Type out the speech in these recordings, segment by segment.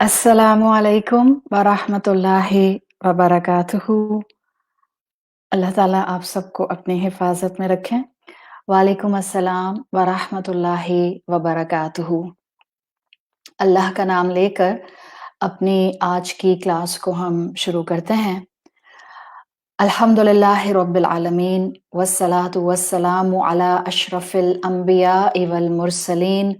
السلام علیکم ورحمۃ اللہ وبرکاتہ۔ اللہ تعالیٰ آپ سب کو اپنی حفاظت میں رکھیں۔ وعلیکم السلام ورحمۃ اللہ وبرکاتہ۔ اللہ کا نام لے کر اپنی آج کی کلاس کو ہم شروع کرتے ہیں۔ الحمدللہ رب العالمین والصلاة والسلام علی اشرف الانبیاء والمرسلین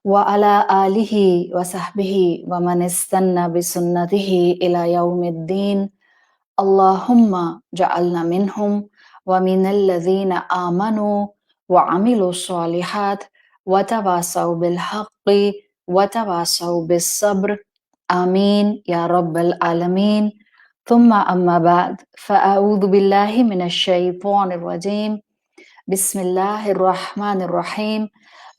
وعلی آلہ وصحبہ ومن استنى بسنتہ الی یوم الدین۔ اللہم جعلنا منہم ومن الذین آمنوا وعملوا الصالحات وتواصوا بالحق وتواصوا بالصبر، آمین یا رب العالمین۔ ثم اما بعد فاعوذ باللہ من الشیطان الرجیم، بسم اللہ الرحمن الرحیم۔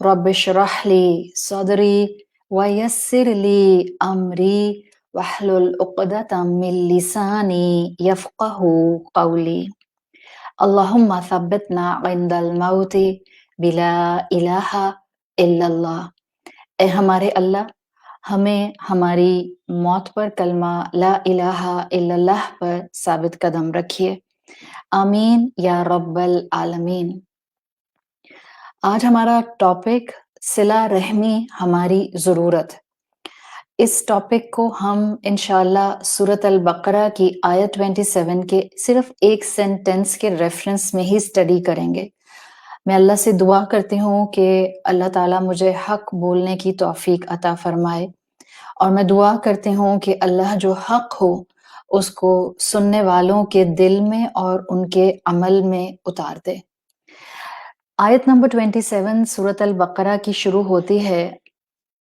رب اشرح لی صدری ویسر لی امری واحلل عقدۃ من لسانی یفقہوا قولی۔ اللہم ثبتنا عند الموت بلا الہ الا اللہ۔ اے ہمارے اللہ، ہمیں ہماری موت پر کلمہ لا الہ الا اللہ پر ثابت قدم رکھیے، آمین یا رب العالمین۔ آج ہمارا ٹاپک صلہ رحمی ہماری ضرورت۔ اس ٹاپک کو ہم انشاءاللہ سورۃ البقرہ کی آیت 27 کے صرف ایک سینٹنس کے ریفرنس میں ہی اسٹڈی کریں گے۔ میں اللہ سے دعا کرتی ہوں کہ اللہ تعالیٰ مجھے حق بولنے کی توفیق عطا فرمائے، اور میں دعا کرتی ہوں کہ اللہ جو حق ہو اس کو سننے والوں کے دل میں اور ان کے عمل میں اتار دے۔ آیت نمبر 27 سورۃ البقرہ کی شروع ہوتی ہے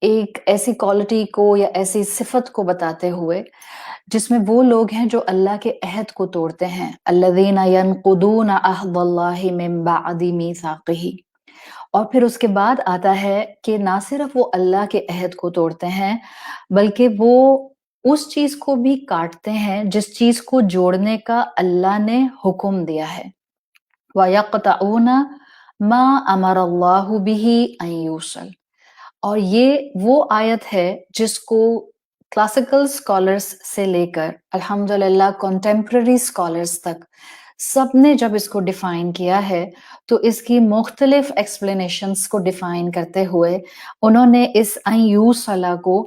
ایک ایسی کوالٹی کو یا ایسی صفت کو بتاتے ہوئے جس میں وہ لوگ ہیں جو اللہ کے عہد کو توڑتے ہیں، الذین ینقضون عہد اللہ من بعد میثاقہ۔ اور پھر اس کے بعد آتا ہے کہ نہ صرف وہ اللہ کے عہد کو توڑتے ہیں بلکہ وہ اس چیز کو بھی کاٹتے ہیں جس چیز کو جوڑنے کا اللہ نے حکم دیا ہے۔ وَيَقْطَعُونَ مَا أَمَرَ اللَّهُ بِهِ أَن يُوصَلَ۔ اور یہ وہ آیت ہے جس کو کلاسیکل اسکالرس سے لے کر الحمدللہ کنٹمپرری اسکالرس تک سب نے جب اس کو ڈیفائن کیا ہے تو اس کی مختلف ایکسپلینیشنز کو ڈیفائن کرتے ہوئے انہوں نے اس ان یوصلہ کو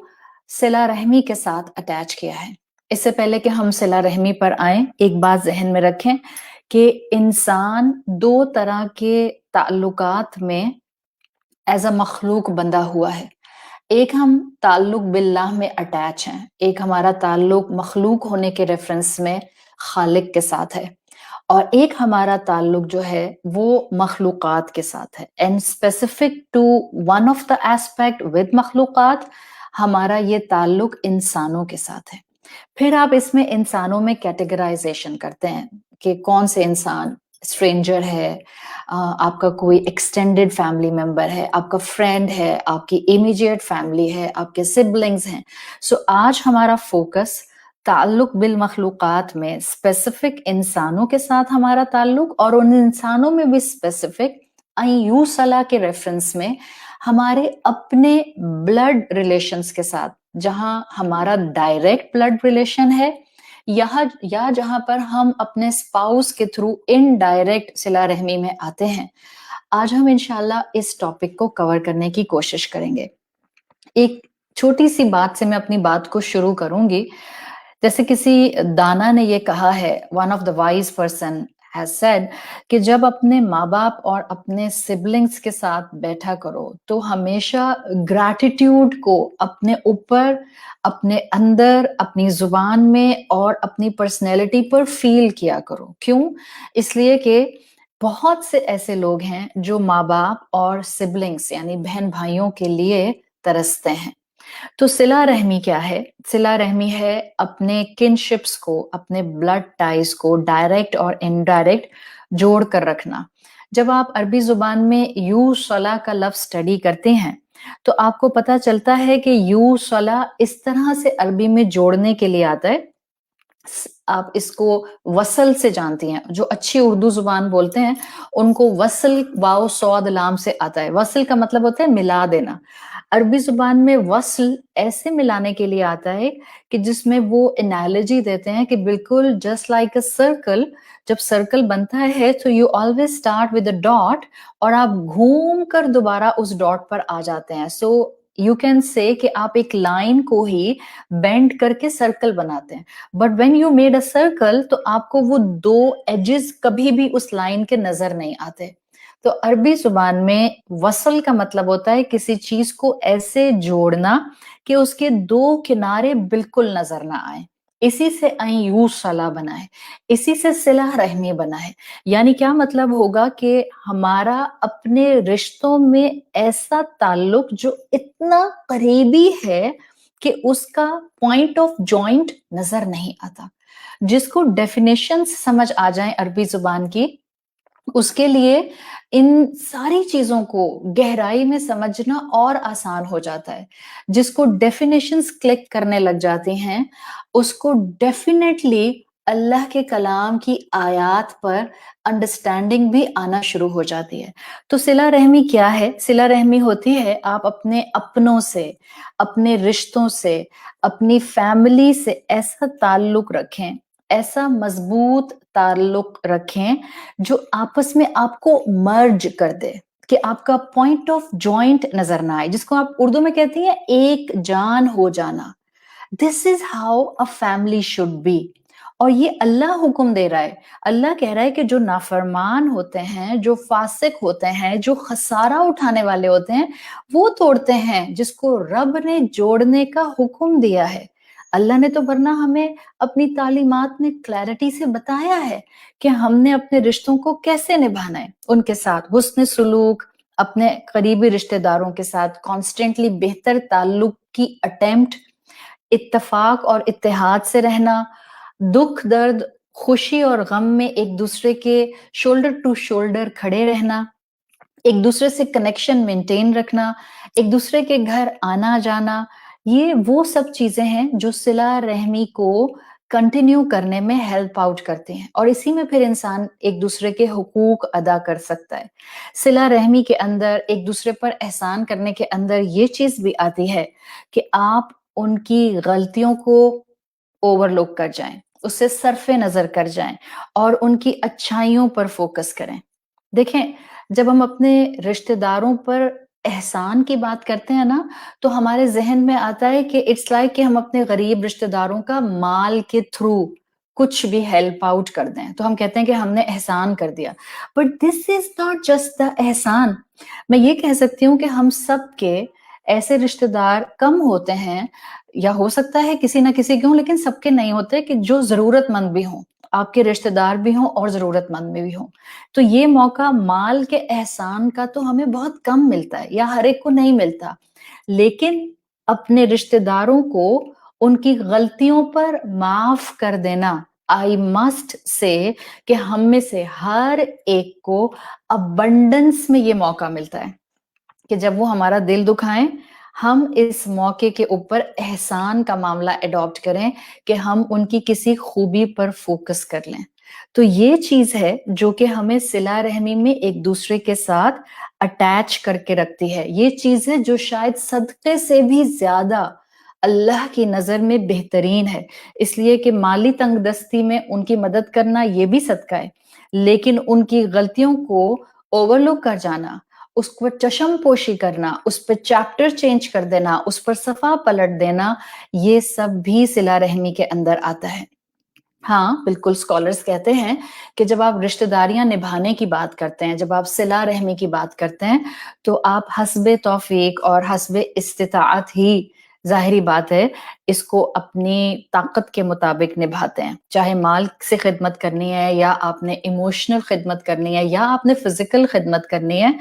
صلہ رحمی کے ساتھ اٹیچ کیا ہے۔ اس سے پہلے کہ ہم صلہ رحمی پر آئیں، ایک بات ذہن میں رکھیں کہ انسان دو طرح کے تعلقات میں ایز اے مخلوق بندہ ہوا ہے۔ ایک ہم تعلق باللہ میں اٹیچ ہیں، ایک ہمارا تعلق مخلوق ہونے کے ریفرنس میں خالق کے ساتھ ہے، اور ایک ہمارا تعلق جو ہے وہ مخلوقات کے ساتھ ہے، and specific to one of the aspect with مخلوقات ہمارا یہ تعلق انسانوں کے ساتھ ہے۔ پھر آپ اس میں انسانوں میں کیٹیگرائزیشن کرتے ہیں کہ کون سے انسان، اسٹرینجر ہے، آپ کا کوئی ایکسٹینڈڈ فیملی ممبر ہے، آپ کا فرینڈ ہے، آپ کی امیجیٹ فیملی ہے، آپ کے سبلنگز ہیں۔ سو آج ہمارا فوکس تعلق بالمخلوقات میں اسپیسیفک انسانوں کے ساتھ ہمارا تعلق، اور ان انسانوں میں بھی اسپیسیفک ان یوصلہ کے ریفرنس میں ہمارے اپنے بلڈ ریلیشنز کے ساتھ، جہاں ہمارا ڈائریکٹ بلڈ ریلیشن ہے یا جہاں پر ہم اپنے اسپاؤس کے تھرو انڈائریکٹ صلہ رحمی میں آتے ہیں۔ آج ہم انشاءاللہ اس ٹاپک کو کور کرنے کی کوشش کریں گے۔ ایک چھوٹی سی بات سے میں اپنی بات کو شروع کروں گی۔ جیسے کسی دانا نے یہ کہا ہے، one of the wise person has said کہ جب اپنے ماں باپ اور اپنے سبلنگز کے ساتھ بیٹھا کرو تو ہمیشہ گریٹیٹیوڈ کو اپنے اوپر، اپنے اندر، اپنی زبان میں اور اپنی پرسنالٹی پر فیل کیا کرو۔ کیوں؟ اس لیے کہ بہت سے ایسے لوگ ہیں جو ماں باپ اور سبلنگز یعنی بہن بھائیوں کے لیے ترستے ہیں۔ تو صلہ رحمی کیا ہے؟ صلہ رحمی ہے اپنے کنشپس کو، اپنے بلڈ ٹائز کو ڈائریکٹ اور انڈائریکٹ جوڑ کر رکھنا۔ جب آپ عربی زبان میں یو صلہ کا لفظ اسٹڈی کرتے ہیں تو آپ کو پتہ چلتا ہے کہ یو صلہ اس طرح سے عربی میں جوڑنے کے لیے آتا ہے، آپ اس کو وصل سے جانتی ہیں. جو اچھی اردو زبان بولتے ہیں ان کو وصل واو صاد لام سے آتا ہے. وصل کا مطلب ہوتا ہے ملا دینا. عربی زبان میں وصل ایسے ملانے کے لیے آتا ہے کہ جس میں وہ انالوجی دیتے ہیں کہ بالکل جسٹ لائک اے سرکل. جب سرکل بنتا ہے تو you always start with a dot اور آپ گھوم کر دوبارہ اس ڈاٹ پر آ جاتے ہیں. سو یو کین سے کہ آپ ایک لائن کو ہی بینڈ کر کے سرکل بناتے ہیں. But when you made a circle تو آپ کو وہ دو ایجز کبھی بھی اس لائن کے نظر نہیں آتے. تو عربی زبان میں وصل کا مطلب ہوتا ہے کسی چیز کو ایسے جوڑنا کہ اس کے دو کنارے بالکل نظر نہ آئیں. اسی سے این یو صلہ بنا ہے, اسی سے صلہ رحمی بنا ہے. یعنی کیا مطلب ہوگا کہ ہمارا اپنے رشتوں میں ایسا تعلق جو اتنا قریبی ہے کہ اس کا پوائنٹ آف جوائنٹ نظر نہیں آتا. جس کو ڈیفینیشن سمجھ آ جائیں عربی زبان کی, اس کے لیے ان ساری چیزوں کو گہرائی میں سمجھنا اور آسان ہو جاتا ہے. جس کو ڈیفینیشنز کلک کرنے لگ جاتی ہیں اس کو ڈیفینیٹلی اللہ کے کلام کی آیات پر انڈرسٹینڈنگ بھی آنا شروع ہو جاتی ہے. تو صلہ رحمی کیا ہے؟ صلہ رحمی ہوتی ہے آپ اپنے اپنوں سے, اپنے رشتوں سے, اپنی فیملی سے ایسا تعلق رکھیں, ایسا مضبوط تعلق رکھیں جو آپس میں آپ کو مرج کر دے, کہ آپ کا پوائنٹ آف جوائنٹ نظر نہ آئے, جس کو آپ اردو میں کہتی ہیں ایک جان ہو جانا. This is how a family should be. اور یہ اللہ حکم دے رہا ہے. اللہ کہہ رہا ہے کہ جو نافرمان ہوتے ہیں, جو فاسق ہوتے ہیں, جو خسارہ اٹھانے والے ہوتے ہیں, وہ توڑتے ہیں جس کو رب نے جوڑنے کا حکم دیا ہے. اللہ نے تو ورنہ ہمیں اپنی تعلیمات میں کلیرٹی سے بتایا ہے کہ ہم نے اپنے رشتوں کو کیسے نبھانا ہے. ان کے ساتھ حسن سلوک, اپنے قریبی رشتہ داروں کے ساتھ کانسٹنٹلی بہتر تعلق کی اٹیمپٹ, اتفاق اور اتحاد سے رہنا, دکھ درد خوشی اور غم میں ایک دوسرے کے شولڈر ٹو شولڈر کھڑے رہنا, ایک دوسرے سے کنیکشن مینٹین رکھنا, ایک دوسرے کے گھر آنا جانا. یہ وہ سب چیزیں ہیں جو صلہ رحمی کو کنٹینیو کرنے میں ہیلپ آؤٹ کرتے ہیں, اور اسی میں پھر انسان ایک دوسرے کے حقوق ادا کر سکتا ہے. صلہ رحمی کے اندر ایک دوسرے پر احسان کرنے کے اندر یہ چیز بھی آتی ہے کہ آپ ان کی غلطیوں کو اوور لک کر جائیں, اس سے صرف نظر کر جائیں اور ان کی اچھائیوں پر فوکس کریں. دیکھیں, جب ہم اپنے رشتہ داروں پر احسان کی بات کرتے ہیں نا, تو ہمارے ذہن میں آتا ہے کہ اٹس لائک کہ ہم اپنے غریب رشتہ داروں کا مال کے تھرو کچھ بھی ہیلپ آؤٹ کر دیں, تو ہم کہتے ہیں کہ ہم نے احسان کر دیا. But this is not just the احسان. میں یہ کہہ سکتی ہوں کہ ہم سب کے ایسے رشتہ دار کم ہوتے ہیں, یا ہو سکتا ہے کسی نہ کسی کے ہوں, لیکن سب کے نہیں ہوتے, کہ جو ضرورت مند بھی ہوں, آپ کے رشتہ دار بھی ہوں اور ضرورت مند بھی ہوں. تو یہ موقع مال کے احسان کا تو ہمیں بہت کم ملتا ہے, یا ہر ایک کو نہیں ملتا. لیکن اپنے رشتہ داروں کو ان کی غلطیوں پر معاف کر دینا, آئی مسٹ سے کہ ہم میں سے ہر ایک کو ابنڈنس میں یہ موقع ملتا ہے کہ جب وہ ہمارا دل دکھائیں, ہم اس موقع کے اوپر احسان کا معاملہ اڈاپٹ کریں کہ ہم ان کی کسی خوبی پر فوکس کر لیں. تو یہ چیز ہے جو کہ ہمیں صلہ رحمی میں ایک دوسرے کے ساتھ اٹیچ کر کے رکھتی ہے. یہ چیز ہے جو شاید صدقے سے بھی زیادہ اللہ کی نظر میں بہترین ہے, اس لیے کہ مالی تنگ دستی میں ان کی مدد کرنا یہ بھی صدقہ ہے, لیکن ان کی غلطیوں کو اوور لک کر جانا, اس پر چشم پوشی کرنا, اس پر چیپٹر چینج کر دینا, اس پر صفحہ پلٹ دینا, یہ سب بھی صلہ رحمی کے اندر آتا ہے. ہاں بالکل, اسکالرز کہتے ہیں کہ جب آپ رشتہ داریاں نبھانے کی بات کرتے ہیں, جب آپ صلہ رحمی کی بات کرتے ہیں, تو آپ حسب توفیق اور حسب استطاعت ہی, ظاہری بات ہے, اس کو اپنی طاقت کے مطابق نبھاتے ہیں. چاہے مال سے خدمت کرنی ہے, یا آپ نے ایموشنل خدمت کرنی ہے, یا آپ نے فزیکل خدمت کرنی ہے,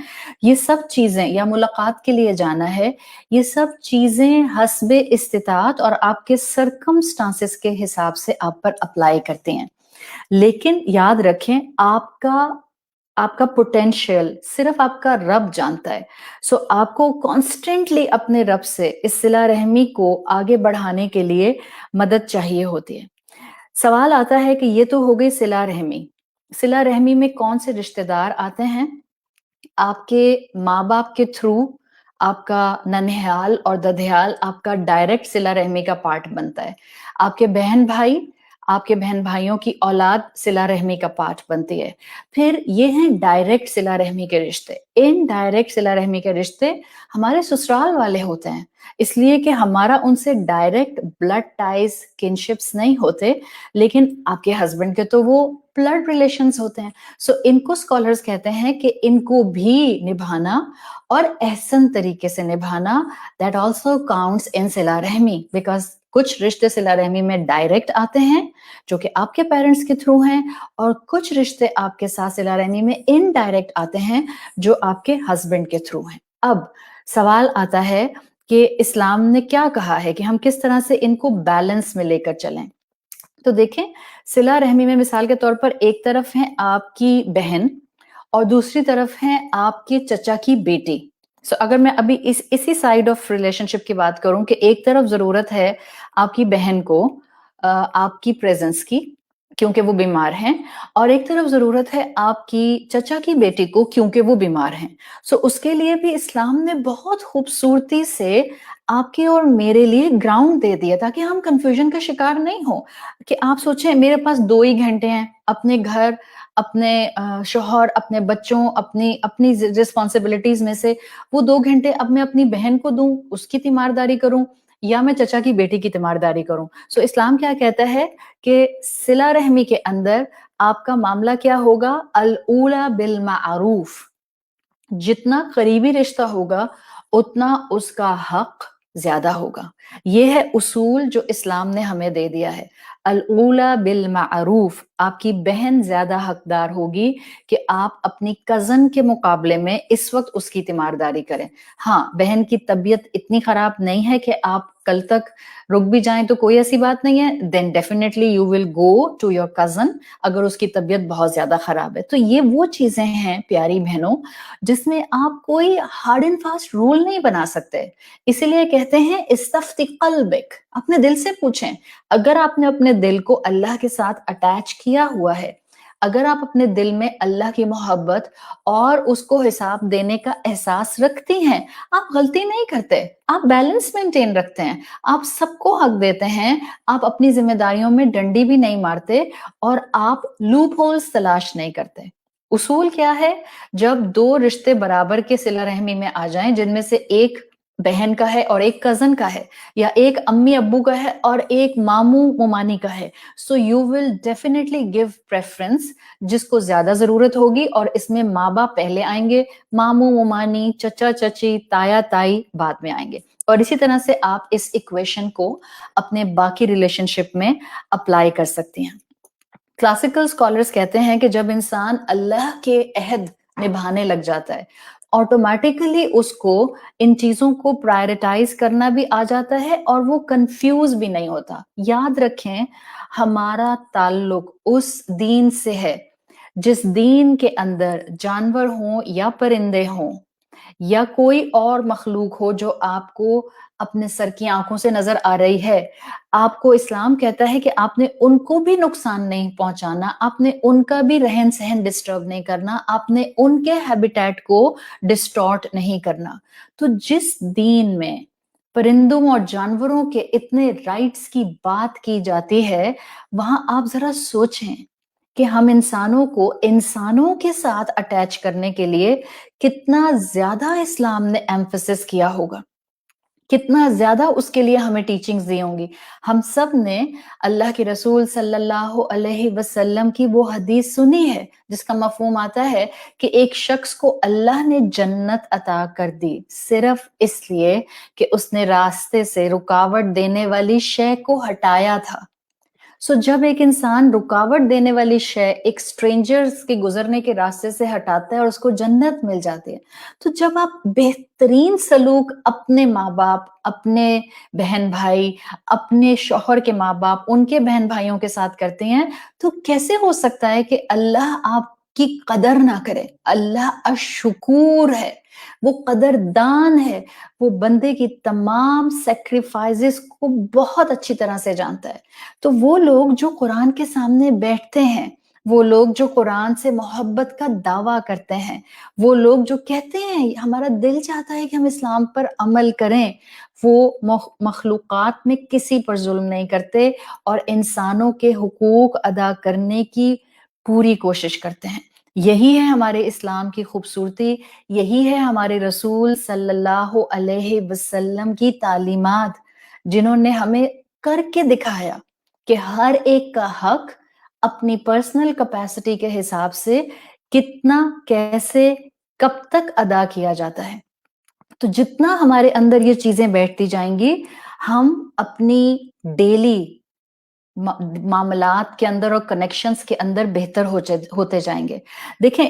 یہ سب چیزیں, یا ملاقات کے لیے جانا ہے, یہ سب چیزیں حسب استطاعت اور آپ کے سرکمسٹانسز کے حساب سے آپ پر اپلائی کرتے ہیں. لیکن یاد رکھیں, آپ کا پوٹینشیل صرف آپ کا رب جانتا ہے. سو آپ کو کانسٹنٹلی اپنے رب سے اس صلہ رحمی کو آگے بڑھانے کے لیے مدد چاہیے ہوتی ہے. سوال آتا ہے کہ یہ تو ہو گئی صلہ رحمی. صلہ رحمی میں کون سے رشتہ دار آتے ہیں؟ آپ کے ماں باپ کے تھرو آپ کا ننہال اور ددھیال آپ کا ڈائریکٹ صلہ رحمی کا پارٹ بنتا ہے. آپ کے بہن بھائی، آپ کے بہن بھائیوں کی اولاد صلہ رحمی کا پارٹ بنتی ہے. پھر یہ ہیں ڈائریکٹ صلہ رحمی کے رشتے. ان ڈائریکٹ صلہ رحمی کے رشتے ہمارے سسرال والے ہوتے ہیں، اس لیے کہ ہمارا ان سے ڈائریکٹ بلڈ ٹائز کنشپس نہیں ہوتے، لیکن آپ کے ہسبینڈ کے تو وہ بلڈ ریلیشنز ہوتے ہیں. سو ان کو اسکالرز کہتے ہیں کہ ان کو بھی نبھانا اور احسن طریقے سے نبھانا، دیٹ آلسو کاؤنٹس ان صلہ رحمی، بیکاز کچھ رشتے صلہ رحمی میں ڈائریکٹ آتے ہیں جو کہ آپ کے پیرنٹس کے تھرو ہیں، اور کچھ رشتے آپ کے ساتھ صلہ رحمی میں ان ڈائریکٹ آتے ہیں جو آپ کے ہسبینڈ کے تھرو ہیں. اب سوال آتا ہے کہ اسلام نے کیا کہا ہے کہ ہم کس طرح سے ان کو بیلنس میں لے کر چلیں. تو دیکھیں، صلہ رحمی میں مثال کے طور پر ایک طرف ہیں آپ کی بہن اور دوسری طرف ہیں آپ کے چچا کی بیٹی. سو اگر میں ابھی اسی سائیڈ آف ریلیشن شپ کی بات کروں کہ ایک طرف ضرورت ہے آپ کی بہن کو آپ کی پریزنس کی کیونکہ وہ بیمار ہیں، اور ایک طرف ضرورت ہے آپ کی چچا کی بیٹی کو کیونکہ وہ بیمار ہیں. سو اس کے لیے بھی اسلام نے بہت خوبصورتی سے آپ کے اور میرے لیے گراؤنڈ دے دیا تاکہ ہم کنفیوژن کا شکار نہیں ہوں. کہ آپ سوچیں میرے پاس 2 ہی گھنٹے ہیں اپنے گھر، اپنے شوہر، اپنے بچوں، اپنی رسپانسبلٹیز میں سے وہ 2 گھنٹے اب میں اپنی بہن کو دوں، اس کی تیمارداری کروں، یا میں چچا کی بیٹی کی تیمارداری کروں. سو اسلام کیا کہتا ہے کہ صلہ رحمی کے اندر آپ کا معاملہ کیا ہوگا؟ الاولی بالمعروف. جتنا قریبی رشتہ ہوگا اتنا اس کا حق زیادہ ہوگا. یہ ہے اصول جو اسلام نے ہمیں دے دیا ہے. الاولی بالمعروف. آپ کی بہن زیادہ حقدار ہوگی کہ آپ اپنی کزن کے مقابلے میں اس وقت اس کی تیمارداری کریں. ہاں، بہن کی طبیعت اتنی خراب نہیں ہے کہ آپ کل تک رک بھی جائیں تو کوئی ایسی بات نہیں ہے، then definitely you will go to your cousin اگر اس کی طبیعت بہت زیادہ خراب ہے. تو یہ وہ چیزیں ہیں پیاری بہنوں جس میں آپ کوئی ہارڈ اینڈ فاسٹ رول نہیں بنا سکتے. اسی لیے کہتے ہیں استفتی قلبک، اپنے دل سے پوچھیں. اگر آپ نے اپنے دل کو اللہ کے ساتھ اٹیچ کیا ہوا ہے، اگر آپ اپنے دل میں اللہ کی محبت اور اس کو حساب دینے کا احساس رکھتی ہیں، آپ غلطی نہیں کرتے، آپ بیلنس مینٹین رکھتے ہیں، آپ سب کو حق دیتے ہیں، آپ اپنی ذمہ داریوں میں ڈنڈی بھی نہیں مارتے، اور آپ لوپ ہولز تلاش نہیں کرتے. اصول کیا ہے؟ جب 2 رشتے برابر کے صلہ رحمی میں آ جائیں، جن میں سے ایک بہن کا ہے اور ایک کزن کا ہے، یا ایک امی ابو کا ہے اور ایک ماموں ممانی کا ہے، so you will definitely give preference جس کو زیادہ ضرورت ہوگی، اور اس میں ماں باپ پہلے آئیں گے، ماموں ممانی، چچا چچی، تایا تائی بعد میں آئیں گے. اور اسی طرح سے آپ اس ایکویشن کو اپنے باقی ریلیشن شپ میں اپلائی کر سکتی ہیں. کلاسیکل اسکالرز کہتے ہیں کہ جب انسان اللہ کے عہد نبھانے لگ جاتا ہے، آٹومیٹیکلی اس کو ان چیزوں کو پرائرٹائز کرنا بھی آ جاتا ہے اور وہ کنفیوز بھی نہیں ہوتا. یاد رکھیں، ہمارا تعلق اس دین سے ہے جس دین کے اندر جانور ہوں یا پرندے ہوں یا کوئی اور مخلوق ہو جو آپ کو اپنے سر کی آنکھوں سے نظر آ رہی ہے، آپ کو اسلام کہتا ہے کہ آپ نے ان کو بھی نقصان نہیں پہنچانا، آپ نے ان کا بھی رہن سہن ڈسٹرب نہیں کرنا، آپ نے ان کے ہیبیٹیٹ کو ڈسٹارٹ نہیں کرنا. تو جس دین میں پرندوں اور جانوروں کے اتنے رائٹس کی بات کی جاتی ہے، وہاں آپ ذرا سوچیں کہ ہم انسانوں کو انسانوں کے ساتھ اٹیچ کرنے کے لیے کتنا زیادہ اسلام نے ایمفیسس کیا ہوگا، کتنا زیادہ اس کے لیے ہمیں ٹیچنگز دی ہوں گی. ہم سب نے اللہ کے رسول صلی اللہ علیہ وسلم کی وہ حدیث سنی ہے جس کا مفہوم آتا ہے کہ ایک شخص کو اللہ نے جنت عطا کر دی صرف اس لیے کہ اس نے راستے سے رکاوٹ دینے والی شے کو ہٹایا تھا. سو جب ایک انسان رکاوٹ دینے والی شے ایک اسٹرینجرز کے گزرنے کے راستے سے ہٹاتا ہے اور اس کو جنت مل جاتی ہے. تو جب آپ بہترین سلوک اپنے ماں باپ، اپنے بہن بھائی، اپنے شوہر کے ماں باپ، ان کے بہن بھائیوں کے ساتھ کرتے ہیں، تو کیسے ہو سکتا ہے کہ اللہ آپ کی قدر نہ کرے. اللہ الشکور ہے، وہ قدردان ہے، وہ بندے کی تمام سیکریفائزز کو بہت اچھی طرح سے جانتا ہے. تو وہ لوگ جو قرآن کے سامنے بیٹھتے ہیں، وہ لوگ جو قرآن سے محبت کا دعویٰ کرتے ہیں، وہ لوگ جو کہتے ہیں ہمارا دل چاہتا ہے کہ ہم اسلام پر عمل کریں، وہ مخلوقات میں کسی پر ظلم نہیں کرتے اور انسانوں کے حقوق ادا کرنے کی پوری کوشش کرتے ہیں. یہی ہے ہمارے اسلام کی خوبصورتی، یہی ہے ہمارے رسول صلی اللہ علیہ وسلم کی تعلیمات، جنہوں نے ہمیں کر کے دکھایا کہ ہر ایک کا حق اپنی پرسنل کیپیسٹی کے حساب سے کتنا، کیسے، کب تک ادا کیا جاتا ہے. تو جتنا ہمارے اندر یہ چیزیں بیٹھتی جائیں گی، ہم اپنی ڈیلی معاملات کے اندر اور کنیکشنز کے اندر بہتر ہوتے جائیں گے. دیکھیں،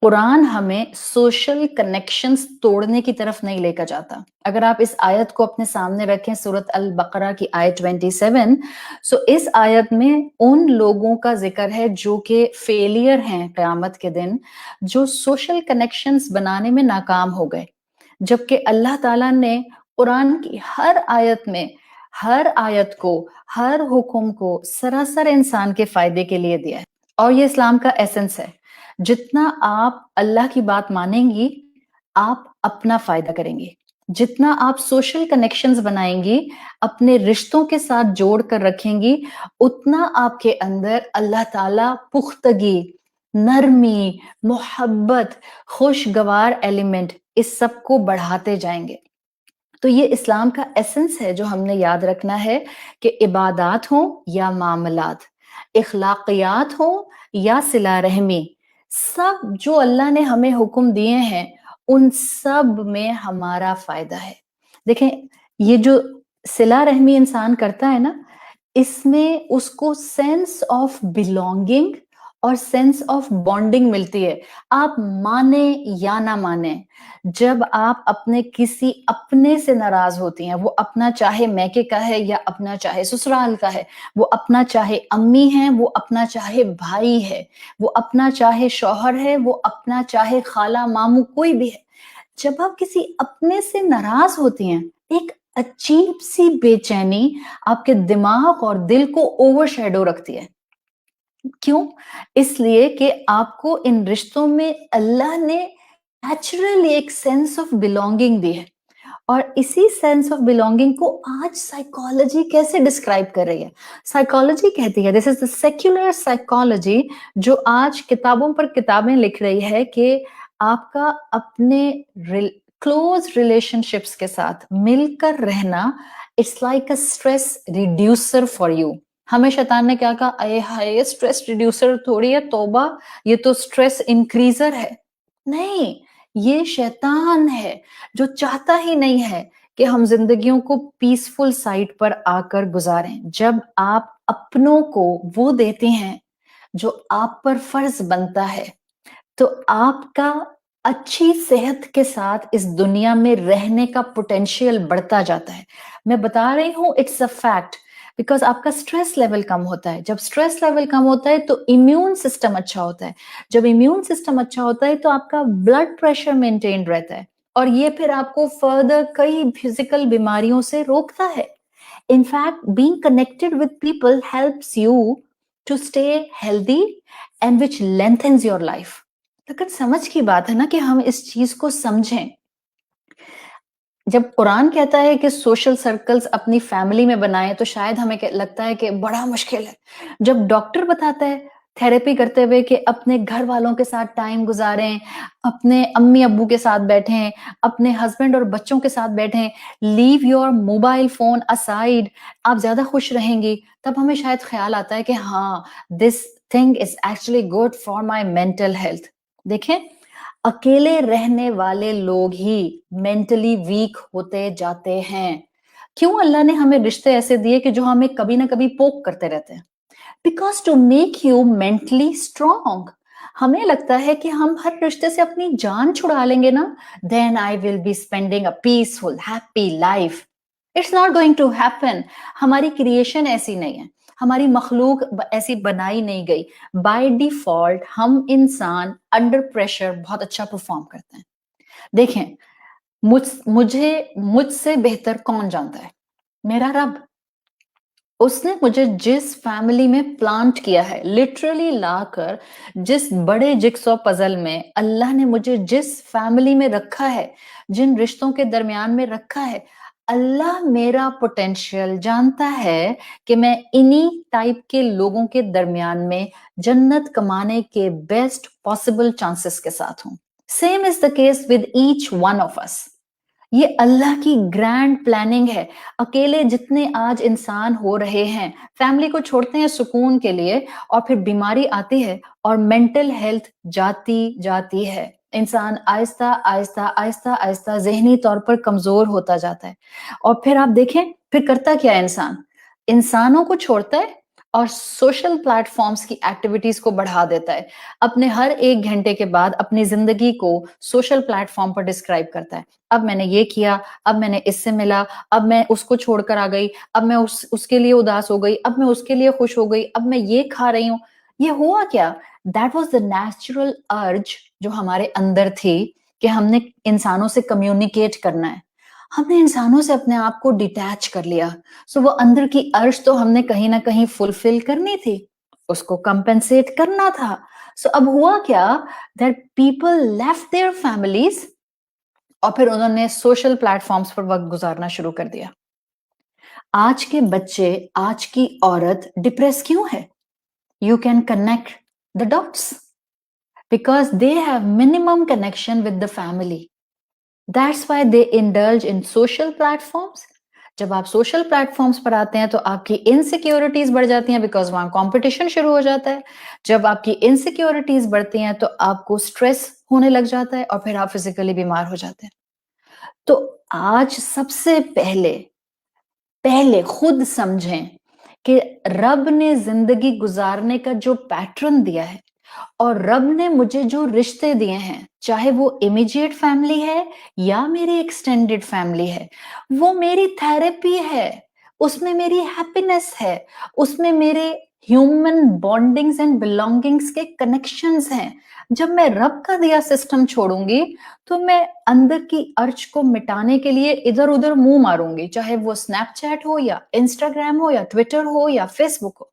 قرآن ہمیں سوشل کنیکشنز توڑنے کی طرف نہیں لے کر جاتا. اگر آپ اس آیت کو اپنے سامنے رکھیں، سورۃ البقرہ کی آیت 27، سو اس آیت میں ان لوگوں کا ذکر ہے جو کہ فیلئر ہیں قیامت کے دن، جو سوشل کنیکشنز بنانے میں ناکام ہو گئے. جبکہ اللہ تعالیٰ نے قرآن کی ہر آیت میں ہر آیت کو، ہر حکم کو سراسر انسان کے فائدے کے لیے دیا ہے. اور یہ اسلام کا ایسنس ہے. جتنا آپ اللہ کی بات مانیں گی، آپ اپنا فائدہ کریں گی. جتنا آپ سوشل کنیکشنز بنائیں گی، اپنے رشتوں کے ساتھ جوڑ کر رکھیں گی، اتنا آپ کے اندر اللہ تعالیٰ پختگی، نرمی، محبت، خوشگوار ایلیمنٹ، اس سب کو بڑھاتے جائیں گے. تو یہ اسلام کا ایسنس ہے جو ہم نے یاد رکھنا ہے کہ عبادات ہوں یا معاملات، اخلاقیات ہوں یا صلہ رحمی، سب جو اللہ نے ہمیں حکم دیے ہیں ان سب میں ہمارا فائدہ ہے. دیکھیں، یہ جو صلہ رحمی انسان کرتا ہے نا، اس میں اس کو سینس آف بلونگنگ اور سینس آف بانڈنگ ملتی ہے. آپ مانیں یا نہ مانیں، جب آپ اپنے کسی اپنے سے ناراض ہوتی ہیں، وہ اپنا چاہے میکے کا ہے یا اپنا چاہے سسرال کا ہے، وہ اپنا چاہے امی ہے، وہ اپنا چاہے بھائی ہے، وہ اپنا چاہے شوہر ہے، وہ اپنا چاہے خالہ ماموں کوئی بھی ہے، جب آپ کسی اپنے سے ناراض ہوتی ہیں، ایک عجیب سی بے چینی آپ کے دماغ اور دل کو اوور شیڈو رکھتی ہے. کیوں؟ اس لیے کہ آپ کو ان رشتوں میں اللہ نے نیچرلی ایک سینس آف بلونگنگ دی ہے. اور اسی سینس آف بلونگنگ کو آج سائیکالوجی کیسے ڈسکرائب کر رہی ہے؟ سائیکالوجی کہتی ہے، دس از دا سیکولر سائیکالوجی، جو آج کتابوں پر کتابیں لکھ رہی ہے کہ آپ کا اپنے کلوز ریلیشن شپس کے ساتھ مل کر رہنا، it's like a stress reducer for you. ہمیں شیطان نے کیا کہا؟ اے ہائے، اسٹریس ریڈیوسر تھوڑی ہے، توبہ، یہ تو اسٹریس انکریزر ہے. نہیں، یہ شیطان ہے جو چاہتا ہی نہیں ہے کہ ہم زندگیوں کو پیسفل سائٹ پر آ کر گزاریں. جب آپ اپنوں کو وہ دیتے ہیں جو آپ پر فرض بنتا ہے، تو آپ کا اچھی صحت کے ساتھ اس دنیا میں رہنے کا پوٹینشیل بڑھتا جاتا ہے. میں بتا رہی ہوں، اٹس اے فیکٹ، بیکاز آپ کا سٹریس لیول کم ہوتا ہے. جب سٹریس لیول کم ہوتا ہے تو امیون سسٹم اچھا ہوتا ہے. جب امیون سسٹم اچھا ہوتا ہے تو آپ کا بلڈ پریشر مینٹین رہتا ہے، اور یہ پھر آپ کو فردر کئی فزیکل بیماریوں سے روکتا ہے. In fact, being connected with people helps you to stay healthy and which lengthens your life. لیکن سمجھ کی بات ہے نا کہ ہم اس چیز کو سمجھیں. جب قرآن کہتا ہے کہ سوشل سرکلز اپنی فیملی میں بنائیں، تو شاید ہمیں لگتا ہے کہ بڑا مشکل ہے. جب ڈاکٹر بتاتا ہے تھیراپی کرتے ہوئے کہ اپنے گھر والوں کے ساتھ ٹائم گزاریں، اپنے امی ابو کے ساتھ بیٹھیں، اپنے ہسبینڈ اور بچوں کے ساتھ بیٹھیں، لیو یور موبائل فون اسائڈ، آپ زیادہ خوش رہیں گی، تب ہمیں شاید خیال آتا ہے کہ ہاں، this thing is actually good for my mental health. دیکھیں، اکیلے رہنے والے لوگ ہی مینٹلی ویک ہوتے جاتے ہیں. کیوں اللہ نے ہمیں رشتے ایسے دیے کہ جو ہمیں کبھی نہ کبھی پوک کرتے رہتے ہیں؟ Because to make you mentally strong. ہمیں لگتا ہے کہ ہم ہر رشتے سے اپنی جان چھڑا لیں گے نا، then I will be spending a peaceful happy life. It's not going to happen. ہماری کریشن ایسی نہیں ہے, ہماری مخلوق ایسی بنائی نہیں گئی. بائی ڈیفالٹ ہم انسان انڈر پریشر بہت اچھا پرفارم کرتے ہیں. دیکھیں, مجھ سے بہتر کون جانتا ہے؟ میرا رب. اس نے مجھے جس فیملی میں پلانٹ کیا ہے, لٹرلی لا کر جس بڑے جگسو پزل میں اللہ نے مجھے جس فیملی میں رکھا ہے, جن رشتوں کے درمیان میں رکھا ہے, اللہ میرا پوٹینشیل جانتا ہے کہ میں انہی ٹائپ کے لوگوں کے درمیان میں جنت کمانے کے بیسٹ پاسبل چانسز کے ساتھ ہوں. Same is the case with each one of us. یہ اللہ کی گرینڈ پلاننگ ہے. اکیلے جتنے آج انسان ہو رہے ہیں, فیملی کو چھوڑتے ہیں سکون کے لیے, اور پھر بیماری آتی ہے اور مینٹل ہیلتھ جاتی ہے. انسان آہستہ آہستہ آہستہ آہستہ ذہنی طور پر کمزور ہوتا جاتا ہے. اور پھر آپ دیکھیں پھر کرتا کیا ہے انسانوں کو چھوڑتا ہے اور سوشل پلیٹ فارمز کی ایکٹیویٹیز کو بڑھا دیتا ہے. اپنے ہر 1 گھنٹے کے بعد اپنی زندگی کو سوشل پلیٹ فارم پر ڈسکرائب کرتا ہے. اب میں نے یہ کیا, اب میں نے اس سے ملا, اب میں اس کو چھوڑ کر آ گئی, اب میں اس کے لیے اداس ہو گئی, اب میں اس کے لیے خوش ہو گئی, اب میں یہ کھا رہی ہوں. یہ ہوا کیا؟ دیٹ واز دا نیچرل ارج جو ہمارے اندر تھی کہ ہم نے انسانوں سے کمیونیکیٹ کرنا ہے. ہم نے انسانوں سے اپنے آپ کو ڈیٹیچ کر لیا. سو وہ اندر کی ارج تو ہم نے کہیں نہ کہیں فلفل کرنی تھی, اس کو کمپنسیٹ کرنا تھا. سو اب ہوا کیا, that people left their families اور پھر انہوں نے سوشل پلیٹ فارمز پر وقت گزارنا شروع کر دیا. آج کے بچے, آج کی عورت ڈپریس کیوں ہے؟ You can connect the dots because they have minimum connection with the family. That's why they indulge in social platforms. جب آپ سوشل پلیٹ فارمز پر آتے ہیں تو آپ کی انسیکیورٹیز بڑھ جاتی ہیں بیکاز وہاں کمپٹیشن شروع ہو جاتا ہے. جب آپ کی انسیکیورٹیز بڑھتی ہیں تو آپ کو سٹریس ہونے لگ جاتا ہے اور پھر آپ فزیکلی بیمار ہو جاتے ہیں. تو آج سب سے پہلے خود سمجھیں کہ رب نے زندگی گزارنے کا جو پیٹرن دیا ہے اور رب نے مجھے جو رشتے دیے ہیں, چاہے وہ امیجیٹ فیملی ہے یا میری ایکسٹینڈیڈ فیملی ہے, وہ میری تھراپی ہے, اس میں میری ہیپینس ہے, اس میں میرے ہیومن بانڈنگز اینڈ بلونگنگز کے کنیکشنز ہیں. جب میں رب کا دیا سسٹم چھوڑوں گی تو میں اندر کی ارج کو مٹانے کے لیے ادھر ادھر منہ ماروں گی, چاہے وہ اسنیپ چیٹ ہو یا انسٹاگرام ہو یا ٹویٹر ہو یا فیس بک ہو.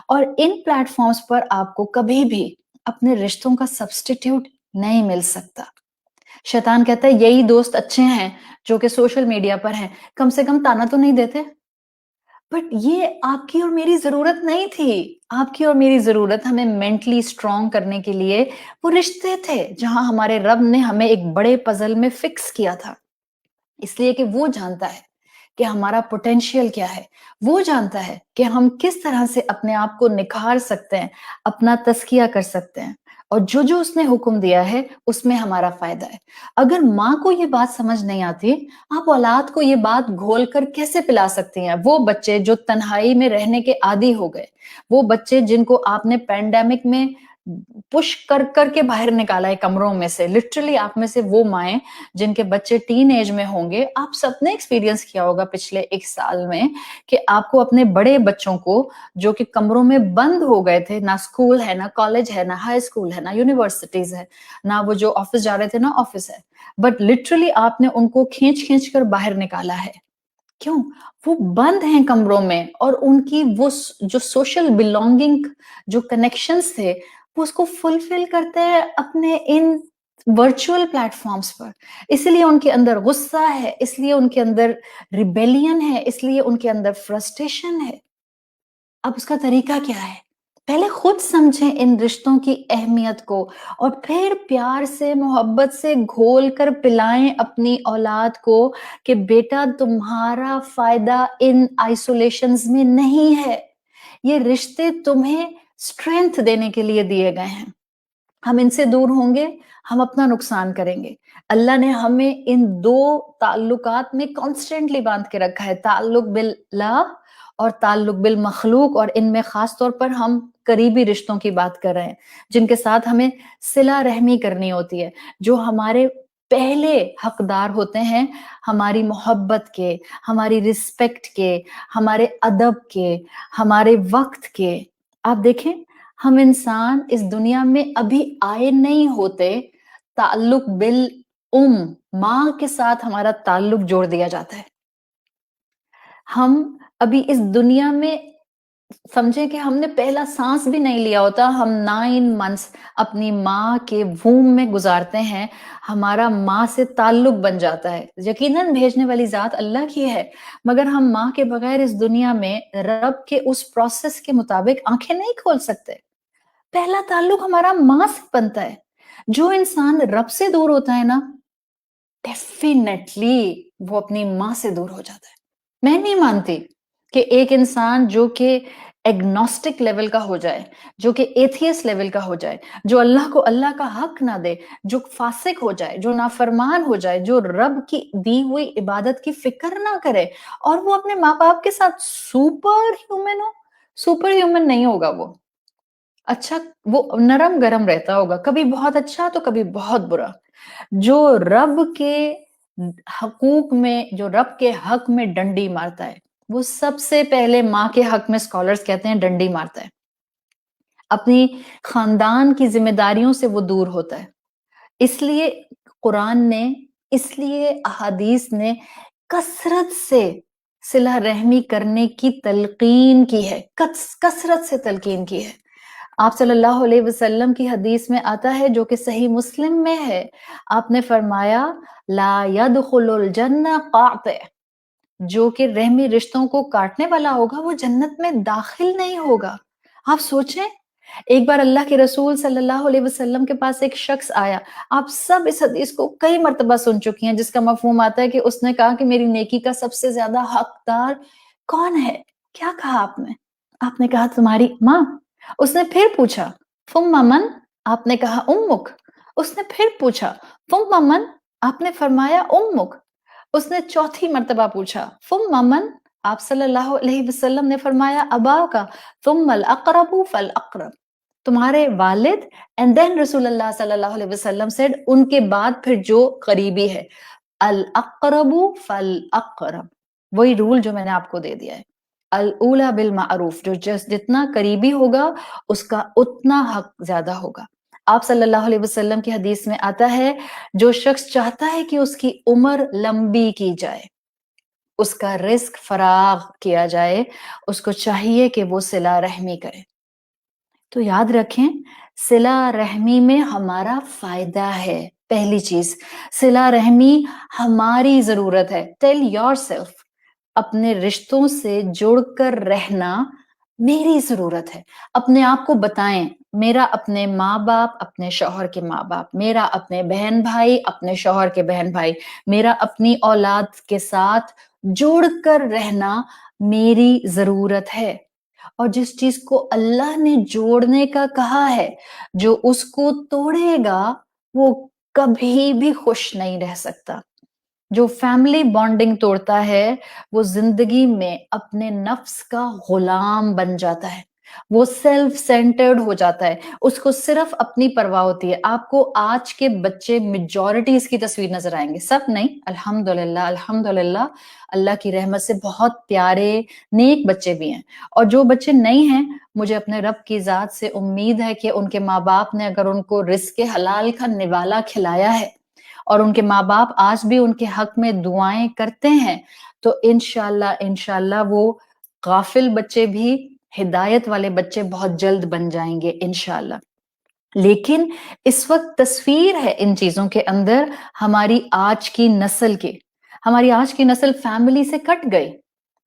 اور ان پلیٹ فارمز پر آپ کو کبھی بھی اپنے رشتوں کا سبسٹیٹیوٹ نہیں مل سکتا. شیطان کہتا ہے یہی دوست اچھے ہیں جو کہ سوشل میڈیا پر ہیں, کم سے کم تانا تو نہیں دیتے. بٹ یہ آپ کی اور میری ضرورت نہیں تھی. آپ کی اور میری ضرورت ہمیں مینٹلی اسٹرانگ کرنے کے لیے وہ رشتے تھے جہاں ہمارے رب نے ہمیں ایک بڑے پزل میں فکس کیا تھا. اس لیے کہ وہ جانتا ہے کہ ہمارا پوٹینشیل کیا ہے, وہ جانتا ہے کہ ہم کس طرح سے اپنے آپ کو نکھار سکتے ہیں, اپنا تزکیہ کر سکتے ہیں, اور جو اس نے حکم دیا ہے اس میں ہمارا فائدہ ہے. اگر ماں کو یہ بات سمجھ نہیں آتی, آپ اولاد کو یہ بات گھول کر کیسے پلا سکتی ہیں؟ وہ بچے جو تنہائی میں رہنے کے عادی ہو گئے, وہ بچے جن کو آپ نے پینڈیمک میں پش کر کے باہر نکالا ہے کمروں میں سے, لٹرلی آپ میں سے وہ مائیں جن کے بچے ٹین ایج میں ہوں گے, آپ سب نے ایکسپیرینس کیا ہوگا پچھلے 1 سال میں کہ آپ کو اپنے بڑے بچوں کو جو کہ کمروں میں بند ہو گئے تھے, نہ اسکول ہے, نہ کالج ہے, نہ ہائی اسکول ہے, نہ یونیورسٹیز ہے, نہ وہ جو آفس جا رہے تھے نہ آفس ہے, بٹ لٹرلی آپ نے ان کو کھینچ کر باہر نکالا ہے. کیوں؟ وہ بند ہیں کمروں میں, اور ان کی وہ جو سوشل بلونگنگ جو کنیکشنز تھے وہ اس کو فلفل کرتے ہیں اپنے ان ورچوئل پلیٹ فارمز پر. اس لیے ان کے اندر غصہ ہے, اس لیے ان کے اندر ریبیلین ہے, اس لیے ان کے اندر فرسٹریشن ہے. اب اس کا طریقہ کیا ہے؟ پہلے خود سمجھیں ان رشتوں کی اہمیت کو, اور پھر پیار سے محبت سے گھول کر پلائیں اپنی اولاد کو کہ بیٹا تمہارا فائدہ ان آئسولیشنز میں نہیں ہے, یہ رشتے تمہیں اسٹرینتھ دینے کے لیے دیے گئے ہیں. ہم ان سے دور ہوں گے, ہم اپنا نقصان کریں گے. اللہ نے ہمیں ان 2 تعلقات میں کانسٹنٹلی باندھ کے رکھا ہے, تعلق باللہ اور تعلق بالمخلوق, اور ان میں خاص طور پر ہم قریبی رشتوں کی بات کر رہے ہیں جن کے ساتھ ہمیں صلہ رحمی کرنی ہوتی ہے, جو ہمارے پہلے حقدار ہوتے ہیں ہماری محبت کے، ہماری رسپیکٹ کے، ہمارے ادب کے، ہمارے وقت کے۔ آپ دیکھیں ہم انسان اس دنیا میں ابھی آئے نہیں ہوتے، تعلق ماں کے ساتھ ہمارا تعلق جوڑ دیا جاتا ہے۔ ہم ابھی اس دنیا میں سمجھیں کہ ہم نے پہلا سانس بھی نہیں لیا ہوتا، ہم 9 منتھس اپنی ماں کے ووم میں گزارتے ہیں، ہمارا ماں سے تعلق بن جاتا ہے۔ یقیناً بھیجنے والی ذات اللہ کی ہے، مگر ہم ماں کے بغیر اس دنیا میں رب کے اس پروسیس کے مطابق آنکھیں نہیں کھول سکتے۔ پہلا تعلق ہمارا ماں سے بنتا ہے۔ جو انسان رب سے دور ہوتا ہے نا، ڈیفینیٹلی وہ اپنی ماں سے دور ہو جاتا ہے۔ میں نہیں مانتی کہ ایک انسان جو کہ ایگنوسٹک لیول کا ہو جائے، جو کہ ایتھیس لیول کا ہو جائے، جو اللہ کو اللہ کا حق نہ دے، جو فاسق ہو جائے، جو نافرمان ہو جائے، جو رب کی دی ہوئی عبادت کی فکر نہ کرے، اور وہ اپنے ماں باپ کے ساتھ سپر ہیومن ہو، سپر ہیومن نہیں ہوگا وہ۔ اچھا، وہ نرم گرم رہتا ہوگا، کبھی بہت اچھا تو کبھی بہت برا۔ جو رب کے حقوق میں، جو رب کے حق میں ڈنڈی مارتا ہے، وہ سب سے پہلے ماں کے حق میں اسکالرز کہتے ہیں ڈنڈی مارتا ہے۔ اپنی خاندان کی ذمہ داریوں سے وہ دور ہوتا ہے۔ اس لیے قرآن نے، اس لیے احادیث نے کثرت سے صلہ رحمی کرنے کی تلقین کی ہے، کثرت سے تلقین کی ہے۔ آپ صلی اللہ علیہ وسلم کی حدیث میں آتا ہے، جو کہ صحیح مسلم میں ہے، آپ نے فرمایا لا يدخل الجنہ قاطع، جو کہ رحمی رشتوں کو کاٹنے والا ہوگا وہ جنت میں داخل نہیں ہوگا۔ آپ سوچیں، ایک بار اللہ کے رسول صلی اللہ علیہ وسلم کے پاس ایک شخص آیا، آپ سب اس حدیث کو کئی مرتبہ سن چکی ہیں، جس کا مفہوم آتا ہے کہ اس نے کہا کہ میری نیکی کا سب سے زیادہ حقدار کون ہے؟ کیا کہا آپ نے؟ آپ نے کہا تمہاری ماں۔ اس نے پھر پوچھا ثم من؟ آپ نے کہا امک۔ اس نے پھر پوچھا ثم من؟ آپ نے فرمایا امک۔ اس نے چوتھی مرتبہ پوچھا ثم من؟ آپ صلی اللہ علیہ وسلم نے فرمایا ابا کا، ثم الاقرب فالاقرب، تمہارے والد، and then رسول اللہ صلی اللہ علیہ وسلم said ان کے بعد پھر جو قریبی ہے، الاقرب فالاقرب، وہی رول جو میں نے آپ کو دے دیا ہے، الاولی بالمعروف، جو جتنا قریبی ہوگا اس کا اتنا حق زیادہ ہوگا۔ آپ صلی اللہ علیہ وسلم کی حدیث میں آتا ہے، جو شخص چاہتا ہے کہ اس کی عمر لمبی کی جائے، اس کا رزق فراغ کیا جائے، اس کو چاہیے کہ وہ صلہ رحمی کرے۔ تو یاد رکھیں، صلہ رحمی میں ہمارا فائدہ ہے۔ پہلی چیز، صلہ رحمی ہماری ضرورت ہے۔ ٹیل یور سیلف، اپنے رشتوں سے جڑ کر رہنا میری ضرورت ہے۔ اپنے آپ کو بتائیں، میرا اپنے ماں باپ، اپنے شوہر کے ماں باپ، میرا اپنے بہن بھائی، اپنے شوہر کے بہن بھائی، میرا اپنی اولاد کے ساتھ جڑ کر رہنا میری ضرورت ہے۔ اور جس چیز کو اللہ نے جوڑنے کا کہا ہے، جو اس کو توڑے گا وہ کبھی بھی خوش نہیں رہ سکتا۔ جو فیملی بانڈنگ توڑتا ہے وہ زندگی میں اپنے نفس کا غلام بن جاتا ہے، وہ سیلف سینٹرڈ ہو جاتا ہے، اس کو صرف اپنی پرواہ ہوتی ہے۔ آپ کو آج کے بچے میجورٹی اس کی تصویر نظر آئیں گے، سب نہیں، الحمدللہ الحمدللہ، اللہ کی رحمت سے بہت پیارے نیک بچے بھی ہیں، اور جو بچے نہیں ہیں، مجھے اپنے رب کی ذات سے امید ہے کہ ان کے ماں باپ نے اگر ان کو رزق حلال کا نوالا کھلایا ہے، اور ان کے ماں باپ آج بھی ان کے حق میں دعائیں کرتے ہیں، تو انشاءاللہ وہ غافل بچے بھی ہدایت والے بچے بہت جلد بن جائیں گے انشاءاللہ۔ لیکن اس وقت تصویر ہے ان چیزوں کے اندر ہماری آج کی نسل کی۔ ہماری آج کی نسل فیملی سے کٹ گئی،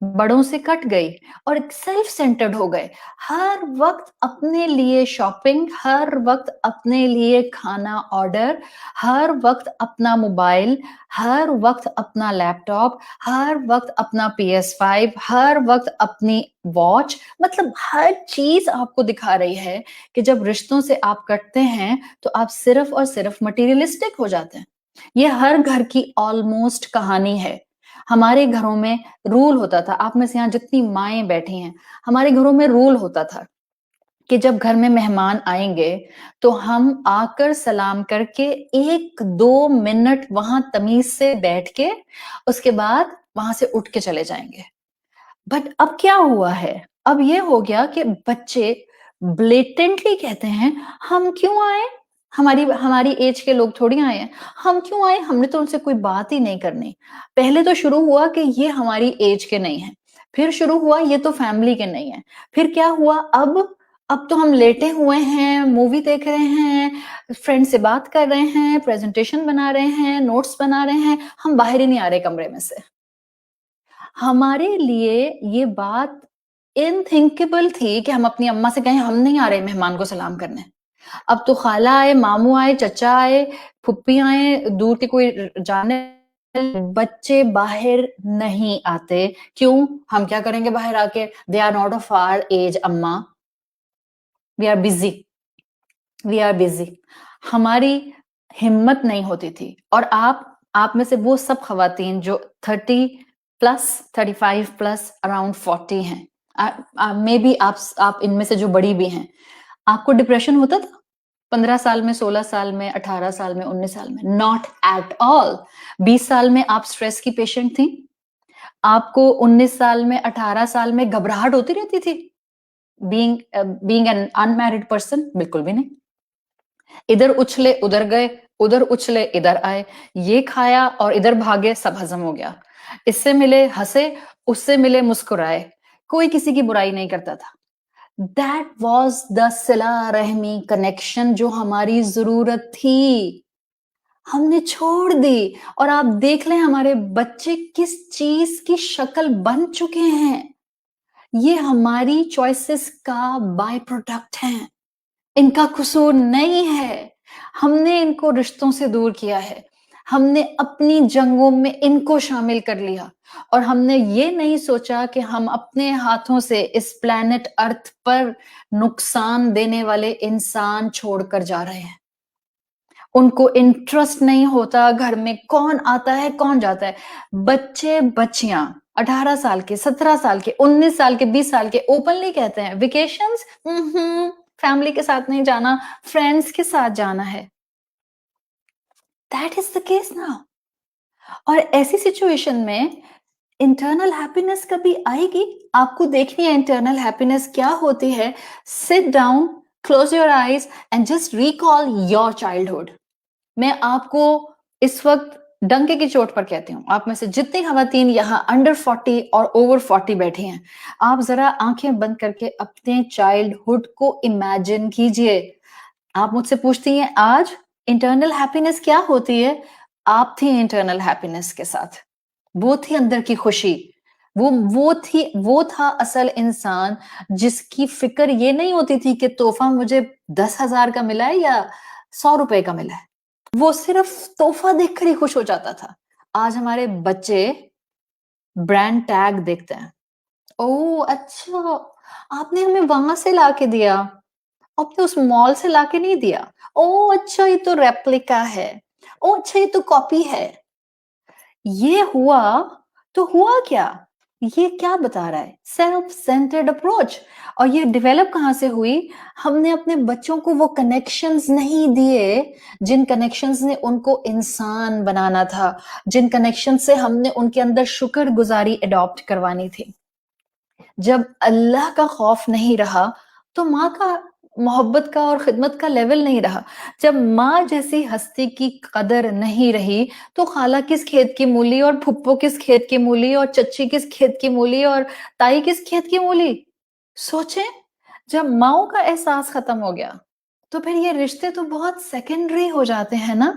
بڑوں سے کٹ گئی، اور سیلف سینٹرڈ ہو گئے۔ ہر وقت اپنے لیے شاپنگ، ہر وقت اپنے لیے کھانا آرڈر، ہر وقت اپنا موبائل، ہر وقت اپنا لیپ ٹاپ، ہر وقت اپنا PS5، ہر وقت اپنی واچ، مطلب ہر چیز آپ کو دکھا رہی ہے کہ جب رشتوں سے آپ کٹتے ہیں تو آپ صرف اور صرف مٹیریلسٹک ہو جاتے ہیں۔ یہ ہر گھر کی آلموسٹ کہانی ہے۔ ہمارے گھروں میں رول ہوتا تھا، آپ میں سے یہاں جتنی مائیں بیٹھی ہیں، ہمارے گھروں میں رول ہوتا تھا کہ جب گھر میں مہمان آئیں گے تو ہم آ کر سلام کر کے 1-2 منٹ وہاں تمیز سے بیٹھ کے اس کے بعد وہاں سے اٹھ کے چلے جائیں گے. بٹ اب کیا ہوا ہے؟ اب یہ ہو گیا کہ بچے بلیٹنٹلی کہتے ہیں ہم کیوں آئے؟ ہماری ایج کے لوگ تھوڑی آئے ہیں. ہم کیوں آئے؟ ہم نے تو ان سے کوئی بات ہی نہیں کرنی. پہلے تو شروع ہوا کہ یہ ہماری ایج کے نہیں ہیں، پھر شروع ہوا یہ تو فیملی کے نہیں ہیں، پھر کیا ہوا اب تو ہم لیٹے ہوئے ہیں، مووی دیکھ رہے ہیں، فرینڈ سے بات کر رہے ہیں، پریزنٹیشن بنا رہے ہیں، نوٹس بنا رہے ہیں، ہم باہر ہی نہیں آ رہے کمرے میں سے. ہمارے لیے یہ بات انتھنکیبل تھی کہ ہم اپنی اماں سے کہیں ہم نہیں آ رہے مہمان کو سلام کرنے. اب تو خالہ آئے، ماموں آئے، چچا آئے، پھپھی آئے، دور کے کوئی جانے، بچے باہر نہیں آتے. کیوں؟ ہم کیا کریں گے باہر آ کے؟ They are not of our age اماں. We are busy, we are busy. ہماری ہمت نہیں ہوتی تھی. اور آپ میں سے وہ سب خواتین جو 30+، 35+، اراؤنڈ 40 ہیں، مے بی آپ ان میں سے جو بڑی بھی ہیں، آپ کو ڈپریشن ہوتا تھا 15 سال میں، 16 سال میں، 18 سال میں، 19 سال میں؟ ناٹ ایٹ آل. 20 سال میں آپ سٹریس کی پیشنٹ تھیں؟ آپ کو 19 سال میں، 18 سال میں گھبراہٹ ہوتی رہتی تھی being an unmarried person؟ بالکل بھی نہیں. ادھر اچھلے ادھر گئے، ادھر اچھلے ادھر آئے، یہ کھایا اور ادھر بھاگے، سب ہضم ہو گیا. اس سے ملے ہنسے، اس سے ملے مسکرائے، کوئی کسی کی برائی نہیں کرتا تھا. That was the صلہ رحمی کنیکشن جو ہماری ضرورت تھی، ہم نے چھوڑ دی. اور آپ دیکھ لیں ہمارے بچے کس چیز کی شکل بن چکے ہیں. یہ ہماری چوائسز کا بائی پروڈکٹ ہیں، ان کا قصور نہیں ہے. ہم نے ان کو رشتوں سے دور کیا ہے، ہم نے اپنی جنگوں میں ان کو شامل کر لیا، اور ہم نے یہ نہیں سوچا کہ ہم اپنے ہاتھوں سے اس پلانٹ ارتھ پر نقصان دینے والے انسان چھوڑ کر جا رہے ہیں. ان کو انٹرسٹ نہیں ہوتا گھر میں کون آتا ہے کون جاتا ہے. بچے بچیاں 18 سال کے، 17 سال کے، 19 سال کے، 20 سال کے اوپنلی کہتے ہیں ویکیشنز فیملی کے ساتھ نہیں جانا، فرینڈز کے ساتھ جانا ہے. That is the case now. اور ایسی سچویشن میں انٹرنل ہیپینس کبھی آئے گی؟ آپ کو دیکھنی ہے انٹرنل ہیپینس کیا ہوتی ہے. Sit down, close your eyes and just recall your childhood. میں آپ کو اس وقت ڈنکے کی چوٹ پر کہتی ہوں، آپ میں سے جتنی خواتین یہاں انڈر 40 اور اوور 40 بیٹھی ہیں، آپ ذرا آنکھیں بند کر کے اپنے چائلڈ ہوڈ کو امیجن کیجئے. آپ مجھ سے پوچھتی ہیں آج انٹرنل ہیپینس کیا ہوتی ہے؟ آپ تھی انٹرنل ہیپینس کے ساتھ، وہ تھی اندر کی خوشی، وہ تھا اصل انسان جس کی فکر یہ نہیں ہوتی تھی کہ تحفہ مجھے 10,000 کا ملا ہے یا 100 روپے کا ملا ہے. وہ صرف تحفہ دیکھ کر ہی خوش ہو جاتا تھا. آج ہمارے بچے برانڈ ٹیگ دیکھتے ہیں. او اچھا، آپ نے ہمیں وہاں سے لا کے دیا، آپ نے اس مال سے لا کے نہیں دیا. او اچھا یہ تو ریپلیکا ہے، او اچھا یہ تو کاپی ہے. یہ ہوا تو ہوا کیا؟ یہ کیا بتا رہا ہے؟ Self centred approach. اور یہ ڈیولپ کہاں سے ہوئی؟ ہم نے اپنے بچوں کو وہ کنیکشنز نہیں دیے جن کنیکشنز نے ان کو انسان بنانا تھا، جن کنیکشن سے ہم نے ان کے اندر شکر گزاری اڈاپٹ کروانی تھی. جب اللہ کا خوف نہیں رہا تو ماں کا محبت کا اور خدمت کا لیول نہیں رہا. جب ماں جیسی ہستی کی قدر نہیں رہی تو خالہ کس کھیت کی مولی، اور پھپھو کس کھیت کی مولی، اور چچی کس کھیت کی مولی، اور تائی کس کھیت کی مولی. سوچیں، جب ماؤں کا احساس ختم ہو گیا تو پھر یہ رشتے تو بہت سیکنڈری ہو جاتے ہیں نا.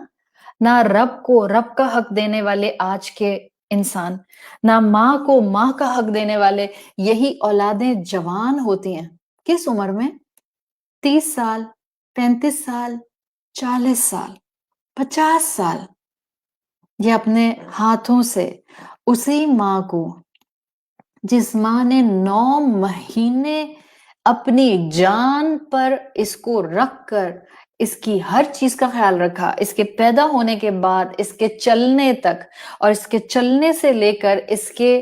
نہ رب کو رب کا حق دینے والے آج کے انسان، نہ ماں کو ماں کا حق دینے والے. یہی اولادیں جوان ہوتی ہیں کس عمر میں؟ 30 سال، 35 سال، 40 سال، 50 سال. یہ اپنے ہاتھوں سے اسی ماں کو جس ماں نے 9 مہینے اپنی جان پر اس کو رکھ کر اس کی ہر چیز کا خیال رکھا، اس کے پیدا ہونے کے بعد اس کے چلنے تک، اور اس کے چلنے سے لے کر اس کے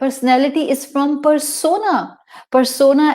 Personality is from persona. Persona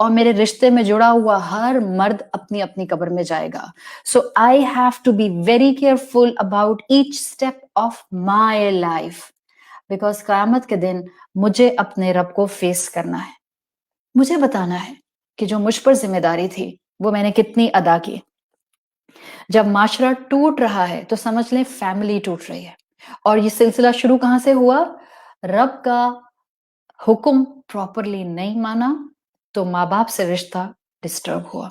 اور میرے رشتے میں جڑا ہوا ہر مرد اپنی اپنی قبر میں جائے گا. So I have to be very careful about each step of my life because قیامت کے دن مجھے اپنے رب کو فیس کرنا ہے. مجھے بتانا ہے کہ جو مجھ پر ذمہ داری تھی وہ میں نے کتنی ادا کی. جب معاشرہ ٹوٹ رہا ہے تو سمجھ لیں فیملی ٹوٹ رہی ہے. اور یہ سلسلہ شروع کہاں سے ہوا؟ رب کا حکم پراپرلی نہیں مانا تو ماں باپ سے رشتہ ڈسٹرب ہوا.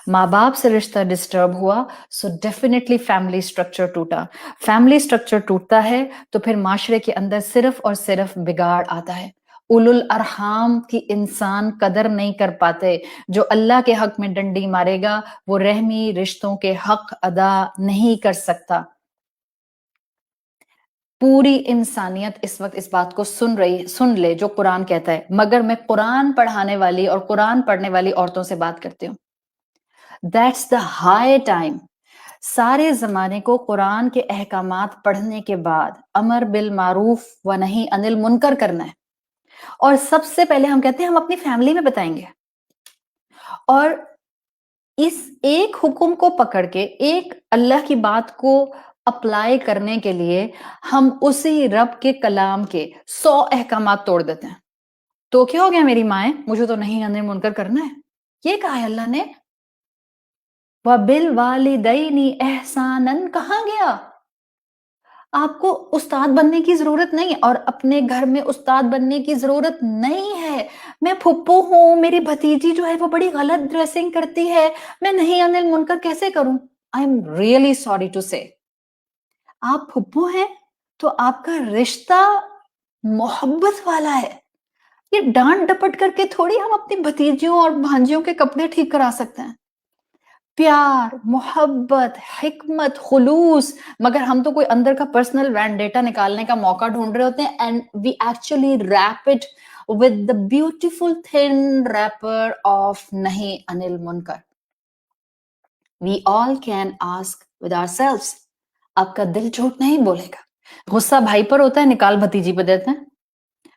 ماں باپ سے رشتہ ڈسٹرب ہوا سو ڈیفینیٹلی فیملی اسٹرکچر ٹوٹا. فیملی اسٹرکچر ٹوٹتا ہے تو پھر معاشرے کے اندر صرف اور صرف بگاڑ آتا ہے. اولو الارحام کی انسان قدر نہیں کر پاتے. جو اللہ کے حق میں ڈنڈی مارے گا وہ رحمی رشتوں کے حق ادا نہیں کر سکتا. پوری انسانیت اس وقت اس بات کو سن لے جو قرآن کہتا ہے. مگر میں قرآن پڑھانے والی اور قرآن پڑھنے والی عورتوں سے بات کرتی ہوں. That's the high time. سارے زمانے کو قرآن کے احکامات پڑھنے کے بعد امر بالمعروف و نہی عن المنکر کرنا ہے. اور سب سے پہلے ہم کہتے ہیں ہم اپنی فیملی میں بتائیں گے. اور اس ایک حکم کو پکڑ کے ایک اللہ کی بات کو اپلائی کرنے کے لیے ہم اسی رب کے کلام کے 100 احکامات توڑ دیتے ہیں. تو کیا ہو گیا میری مائیں؟ مجھے تو نہیں عن المنکر کرنا ہے. یہ کہا ہے اللہ نے. وَبِالْوَالِدَيْنِ إِحْسَانًا کہاں گیا؟ آپ کو استاد بننے کی ضرورت نہیں اور اپنے گھر میں استاد بننے کی ضرورت نہیں ہے. میں پھپھو ہوں, میری بھتیجی جو ہے وہ بڑی غلط ڈریسنگ کرتی ہے, میں نہیں عن المنکر کیسے کروں؟ I am really sorry to say. آپ پھپھو ہیں تو آپ کا رشتہ محبت والا ہے. یہ ڈانٹ ڈپٹ کر کے تھوڑی ہم اپنی بھتیجیوں اور بھانجیوں کے کپڑے ٹھیک کرا سکتے ہیں. پیار, محبت, حکمت, خلوص. مگر ہم تو کوئی اندر کا پرسنل وینڈیٹا نکالنے کا موقع ڈھونڈ رہے ہوتے ہیں and we actually wrap it with the beautiful thin wrapper of nahi anil munkar. We all can ask with ourselves. آپ کا دل جھوٹ نہیں بولے گا. غصہ بھائی پر ہوتا ہے, نکال بھتیجی پہ دیتے ہیں.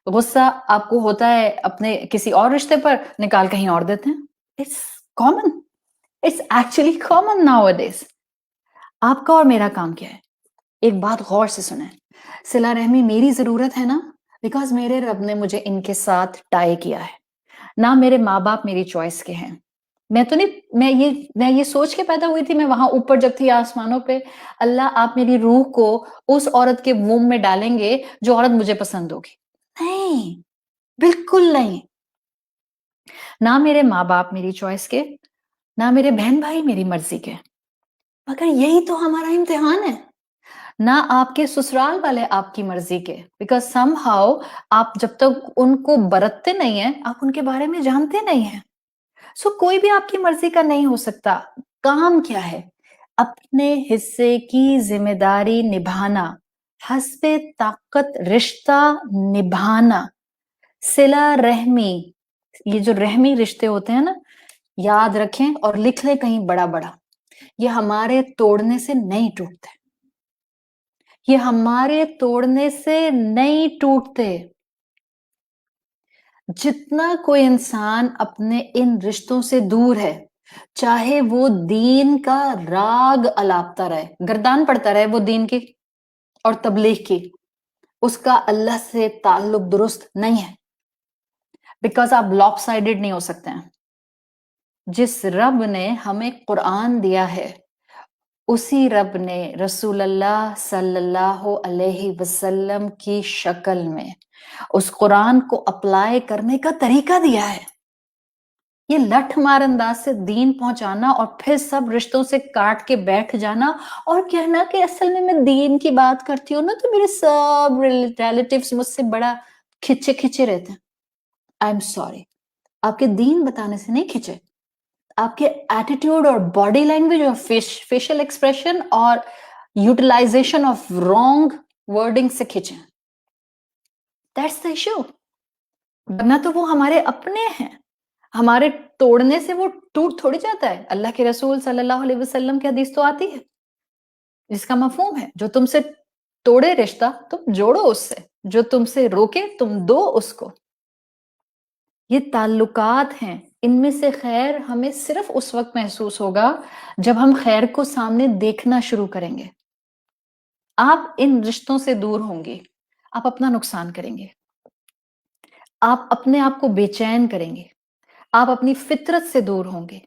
غصہ آپ کو ہوتا ہے اپنے کسی اور رشتے پر, نکال کہیں اور دیتے ہیں. It's common. It's actually common nowadays. آپ کا اور میرا کام کیا ہے؟ ایک بات غور سے سنیں. صلہ رحمی میری ضرورت ہے نا, بیکاز میرے رب نے مجھے ان کے ساتھ ٹائی کیا ہے. نہ میرے ماں باپ میری چوائس کے ہیں. میں تو نہیں, میں یہ سوچ کے پیدا ہوئی تھی, میں وہاں اوپر جب تھی آسمانوں پہ, اللہ آپ میری روح کو اس عورت کے ووم میں ڈالیں گے جو عورت مجھے پسند ہوگی. نہیں, بالکل نہیں. نہ میرے ماں باپ میری چوائس کے, نہ میرے بہن بھائی میری مرضی کے. مگر یہی تو ہمارا امتحان ہے. نہ آپ کے سسرال والے آپ کی مرضی کے, بیکاز سم ہاؤ آپ جب تک ان کو برتتے نہیں ہیں آپ ان کے بارے میں جانتے نہیں ہیں. سو کوئی بھی آپ کی مرضی کا نہیں ہو سکتا. کام کیا ہے؟ اپنے حصے کی ذمہ داری نبھانا, حسب طاقت رشتہ نبھانا. صلہ رحمی, یہ جو رحمی رشتے ہوتے ہیں نا, یاد رکھیں اور لکھ لیں کہیں بڑا بڑا, یہ ہمارے توڑنے سے نہیں ٹوٹتے. یہ ہمارے توڑنے سے نہیں ٹوٹتے. جتنا کوئی انسان اپنے ان رشتوں سے دور ہے, چاہے وہ دین کا راگ الاپتا رہے, گردان پڑتا رہے وہ دین کی اور تبلیغ کی, اس کا اللہ سے تعلق درست نہیں ہے, بیکاز آپ لاپ سائیڈڈ نہیں ہو سکتے ہیں. جس رب نے ہمیں قرآن دیا ہے اسی رب نے رسول اللہ صلی اللہ علیہ وسلم کی شکل میں اس قرآن کو اپلائی کرنے کا طریقہ دیا ہے. یہ لٹھ مار انداز سے دین پہنچانا اور پھر سب رشتوں سے کاٹ کے بیٹھ جانا اور کہنا کہ اصل میں دین کی بات کرتی ہوں نا تو میرے سب ریلیٹیوز مجھ سے بڑا کھچے کھچے رہتے ہیں. آئی ایم سوری, آپ کے دین بتانے سے نہیں کھچے, آپ کے ایٹیٹیوڈ اور باڈی لینگویج اور فیشل ایکسپریشن اور یوٹیلائزیشن آف رانگ ورڈنگ سے کھچیں. That's the issue. ورنہ تو وہ ہمارے اپنے ہیں, ہمارے توڑنے سے وہ ٹوٹ تھوڑی جاتا ہے. اللہ کے رسول صلی اللہ علیہ وسلم کی حدیث تو آتی ہے جس کا مفہوم ہے جو تم سے توڑے رشتہ تم جوڑو اس سے, جو تم سے روکے تم دو اس کو. یہ تعلقات ہیں ان میں سے خیر ہمیں صرف اس وقت محسوس ہوگا جب ہم خیر کو سامنے دیکھنا شروع کریں گے. آپ ان رشتوں سے دور ہوں گے، آپ اپنا نقصان کریں گے، آپ اپنے آپ کو بے چین کریں گے، آپ اپنی فطرت سے دور ہوں گے،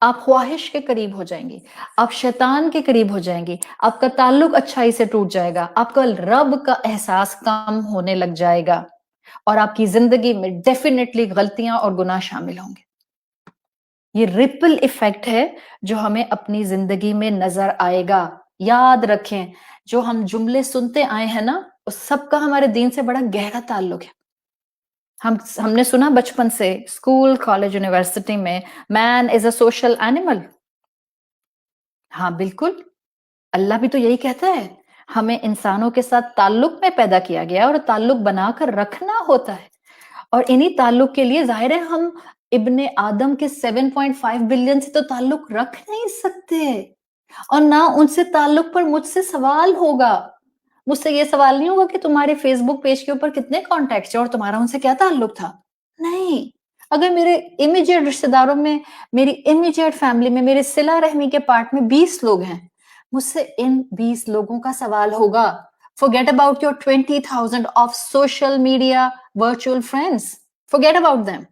آپ خواہش کے قریب ہو جائیں گے، آپ شیطان کے قریب ہو جائیں گے، آپ کا تعلق اچھائی سے ٹوٹ جائے گا، آپ کا رب کا احساس کم ہونے لگ جائے گا، اور آپ کی زندگی میں ڈیفینیٹلی غلطیاں اور گناہ شامل ہوں گے. یہ ریپل ایفیکٹ ہے جو ہمیں اپنی زندگی میں نظر آئے گا. یاد رکھیں، جو ہم جملے سنتے آئے ہیں نا، اس سب کا ہمارے دین سے بڑا گہرا تعلق ہے. ہم نے سنا بچپن سے اسکول، کالج، یونیورسٹی میں مین از اے سوشل اینیمل. ہاں بالکل، اللہ بھی تو یہی کہتا ہے، ہمیں انسانوں کے ساتھ تعلق میں پیدا کیا گیا اور تعلق بنا کر رکھنا ہوتا ہے. اور انہی تعلق کے لیے ظاہر ہے ہم ابن آدم کے 7.5 بلین سے تو تعلق رکھ نہیں سکتے، اور نہ ان سے تعلق پر مجھ سے سوال ہوگا. مجھ سے یہ سوال نہیں ہوگا کہ تمہارے فیس بک پیج کے اوپر کتنے کانٹیکٹس ہیں اور تمہارا ان سے کیا تعلق تھا. نہیں، اگر میرے امیجیٹ رشتے داروں میں، میری امیجیٹ فیملی میں، میرے صلہ رحمی کے پارٹ میں 20 لوگ ہیں، مجھ سے ان 20 لوگوں کا سوال ہوگا. Forget about your 20,000 of social media virtual friends. Forget about them.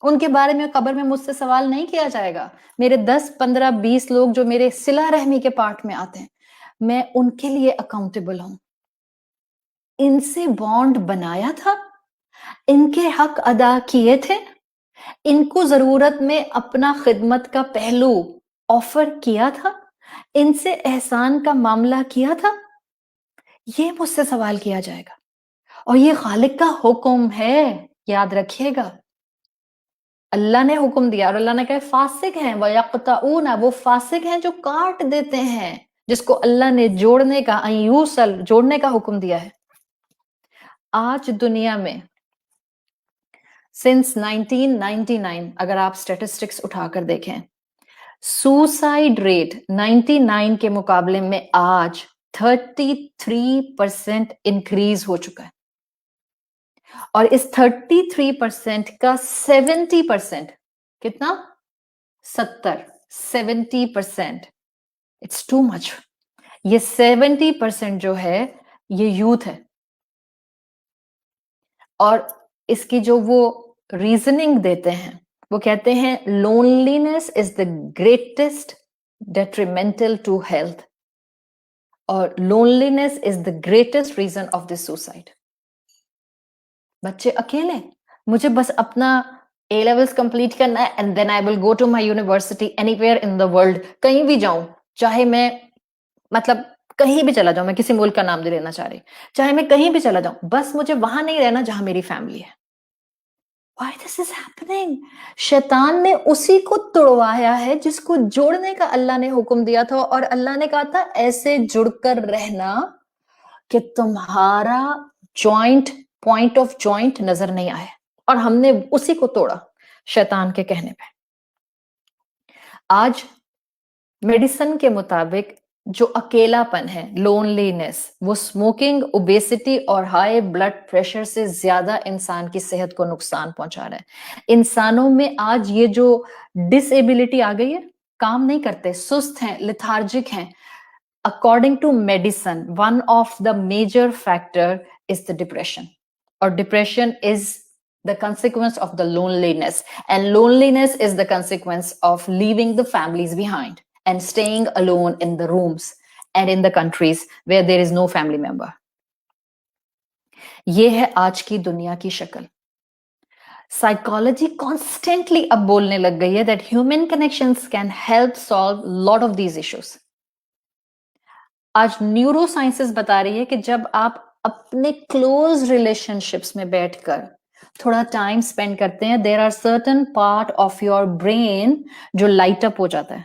ان کے بارے میں قبر میں مجھ سے سوال نہیں کیا جائے گا. میرے 10 15 20 لوگ جو میرے صلہ رحمی کے پارٹ میں آتے ہیں، میں ان کے لیے اکاؤنٹیبل ہوں. ان سے بانڈ بنایا تھا، ان کے حق ادا کیے تھے، ان کو ضرورت میں اپنا خدمت کا پہلو آفر کیا تھا، ان سے احسان کا معاملہ کیا تھا. یہ مجھ سے سوال کیا جائے گا، اور یہ خالق کا حکم ہے. یاد رکھیے گا، اللہ نے حکم دیا، اور اللہ نے کہا فاسق ہیں وَيَقْطَعُونَ، وہ فاسق ہیں جو کاٹ دیتے ہیں جس کو اللہ نے جوڑنے کا جوڑنے کا حکم دیا ہے. آج دنیا میں سنس 1999 اگر آپ سٹیٹسٹکس اٹھا کر دیکھیں، سوسائڈ ریٹ 99 کے مقابلے میں آج 33% انکریز ہو چکا ہے. اور اس 33% کا 70% کتنا؟ 70% اٹس ٹو مچ. یہ 70% جو ہے یہ یوتھ ہے، اور اس کی جو وہ ریزننگ دیتے ہیں وہ کہتے ہیں loneliness is the greatest detrimental to health, اور loneliness is the greatest reason of this suicide. بچے اکیلے، مجھے بس اپنا اے لیولز کمپلیٹ کرنا ہے and then I will go to my university anywhere in the world. کہیں بھی جاؤں، چاہے میں مطلب کہیں بھی چلا جاؤں، میں کسی ملک کا نام نہیں لینا چاہ رہی، چاہے میں کہیں بھی چلا جاؤں، بس مجھے وہاں نہیں رہنا جہاں میری فیملی ہے. Why this is happening? شیطان نے اسی کو توڑوایا ہے جس کو جوڑنے کا اللہ نے حکم دیا تھا، اور اللہ نے کہا تھا ایسے جڑ کر رہنا کہ تمہارا جوائنٹ پوائنٹ آف جوائنٹ نظر نہیں آئے، اور ہم نے اسی کو توڑا شیطان کے کہنے پہ. آج میڈیسن کے مطابق جو اکیلا پن ہے، لونلینس، وہ اسموکنگ، اوبیسٹی اور ہائی بلڈ پریشر سے زیادہ انسان کی صحت کو نقصان پہنچا رہا ہے. انسانوں میں آج یہ جو ڈس ایبلٹی آ گئی ہے، کام نہیں کرتے، سست ہیں، لتھارجک ہیں. According to medicine, one of the major factor is the depression, or depression is the consequence of the loneliness, and loneliness is the consequence of leaving the families behind and staying alone in the rooms and in the countries where there is no family member. یہ ہے آج کی دنیا کی شکل. Psychology constantly اب بولنے لگ گئی ہے that human connections can help solve lot of these issues. آج نیورو سائنسز بتا رہی ہے کہ جب آپ اپنے کلوز ریلیشن شپس میں بیٹھ کر تھوڑا ٹائم اسپینڈ کرتے ہیں، there are certain part of your brain جو لائٹ اپ ہو جاتا ہے.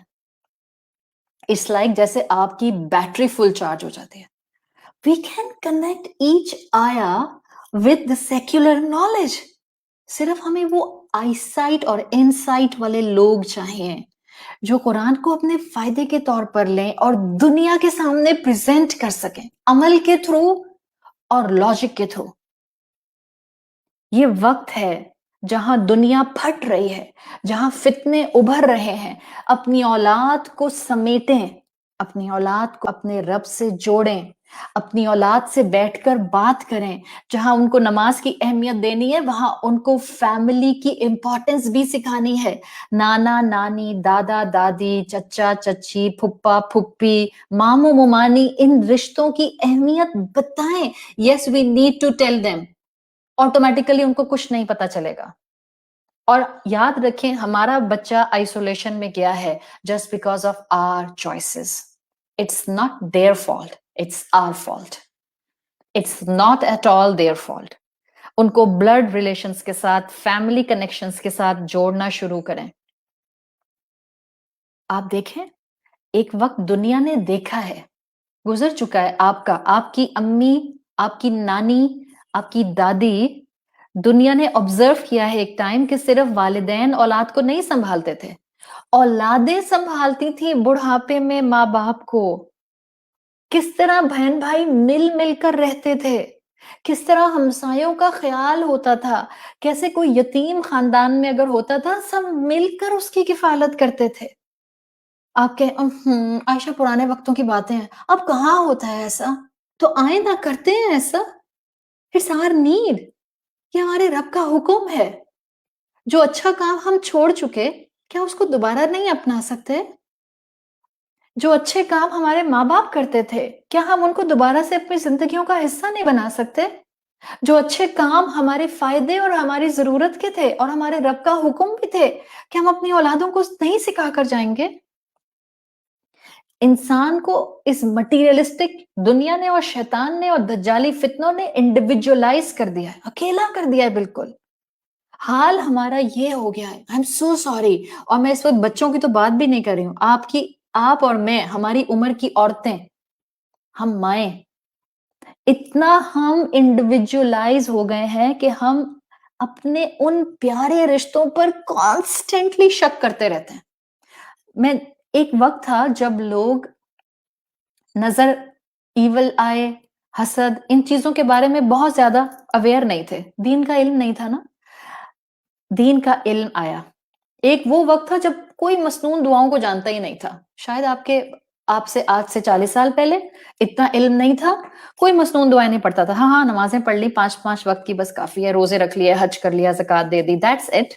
اٹس لائک جیسے آپ کی بیٹری فل چارج ہو جاتی ہے. وی کین کنیکٹ ایچ آیا ود دا سیکولر نالج. صرف ہمیں وہ آئی سائٹ اور ان سائٹ والے لوگ چاہیے جو قرآن کو اپنے فائدے کے طور پر لیں اور دنیا کے سامنے پریزنٹ کر سکیں، عمل کے تھرو اور لاجک کے تھرو. یہ وقت ہے جہاں دنیا پھٹ رہی ہے، جہاں فتنے ابھر رہے ہیں، اپنی اولاد کو سمیٹیں، اپنی اولاد کو اپنے رب سے جوڑیں، اپنی اولاد سے بیٹھ کر بات کریں، جہاں ان کو نماز کی اہمیت دینی ہے وہاں ان کو فیملی کی امپورٹنس بھی سکھانی ہے، نانا نانی، دادا دادی، چچا چچی، پھپھا پھپھی، ماموں ممانی، ان رشتوں کی اہمیت بتائیں. Yes we need to tell them. Automatically ان کو کچھ نہیں پتا چلے گا. اور یاد رکھیں ہمارا بچہ آئسولیشن میں گیا ہے just because of our choices. It's not their fault, it's our fault. It's not at all their fault. ان کو بلڈ ریلیشنز کے ساتھ، فیملی کنیکشنز کے ساتھ جوڑنا شروع کریں. آپ دیکھیں ایک وقت دنیا نے دیکھا ہے، گزر چکا ہے آپ کا، آپ کی امی، آپ کی نانی، آپ کی دادی، دنیا نے آبزرو کیا ہے ایک ٹائم کہ صرف والدین اولاد کو نہیں سنبھالتے تھے، اولادیں سنبھالتی تھیں بڑھاپے میں ماں باپ کو. کس طرح بہن بھائی مل مل کر رہتے تھے، کس طرح ہمسایوں کا خیال ہوتا تھا، کیسے کوئی یتیم خاندان میں اگر ہوتا تھا سب مل کر اس کی کفالت کرتے تھے. آپ کہ عائشہ پرانے وقتوں کی باتیں ہیں، اب کہاں ہوتا ہے ایسا؟ تو آئیں نہ کرتے ہیں ایسا. It's our need. یہ ہمارے رب کا حکم ہے. جو اچھا کام ہم چھوڑ چکے کیا اس کو دوبارہ نہیں اپنا سکتے؟ جو اچھے کام ہمارے ماں باپ کرتے تھے کیا ہم ان کو دوبارہ سے اپنی زندگیوں کا حصہ نہیں بنا سکتے؟ جو اچھے کام ہمارے فائدے اور ہماری ضرورت کے تھے اور ہمارے رب کا حکم بھی تھے کہ ہم اپنی اولادوں کو نہیں سکھا کر جائیں گے؟ انسان کو اس مٹیریلسٹک دنیا نے اور شیطان نے اور دجالی فتنوں نے انڈیویجولائز کر دیا ہے، اکیلا کر دیا ہے بالکل. حال ہمارا یہ ہو گیا ہے. I am so sorry. اور میں اس وقت بچوں کی تو بات بھی نہیں کر رہی ہوں، آپ اور میں، ہماری عمر کی عورتیں، ہم مائیں، اتنا ہم انڈیویجولائز ہو گئے ہیں کہ ہم اپنے ان پیارے رشتوں پر کانسٹنٹلی شک کرتے رہتے ہیں. میں ایک وقت تھا جب لوگ نظر، ایول آئے، حسد، ان چیزوں کے بارے میں بہت زیادہ اویئر نہیں تھے، دین کا علم نہیں تھا نا. دین کا علم آیا. ایک وہ وقت تھا جب کوئی مسنون دعاؤں کو جانتا ہی نہیں تھا. شاید آپ سے آج سے 40 سال پہلے اتنا علم نہیں تھا، کوئی مسنون دعائیں نہیں پڑھتا تھا. ہاں نمازیں پڑھ لی 5 وقت کی بس کافی ہے، روزے رکھ لیے، حج کر لیا، زکات دے دی، دیٹس اٹ.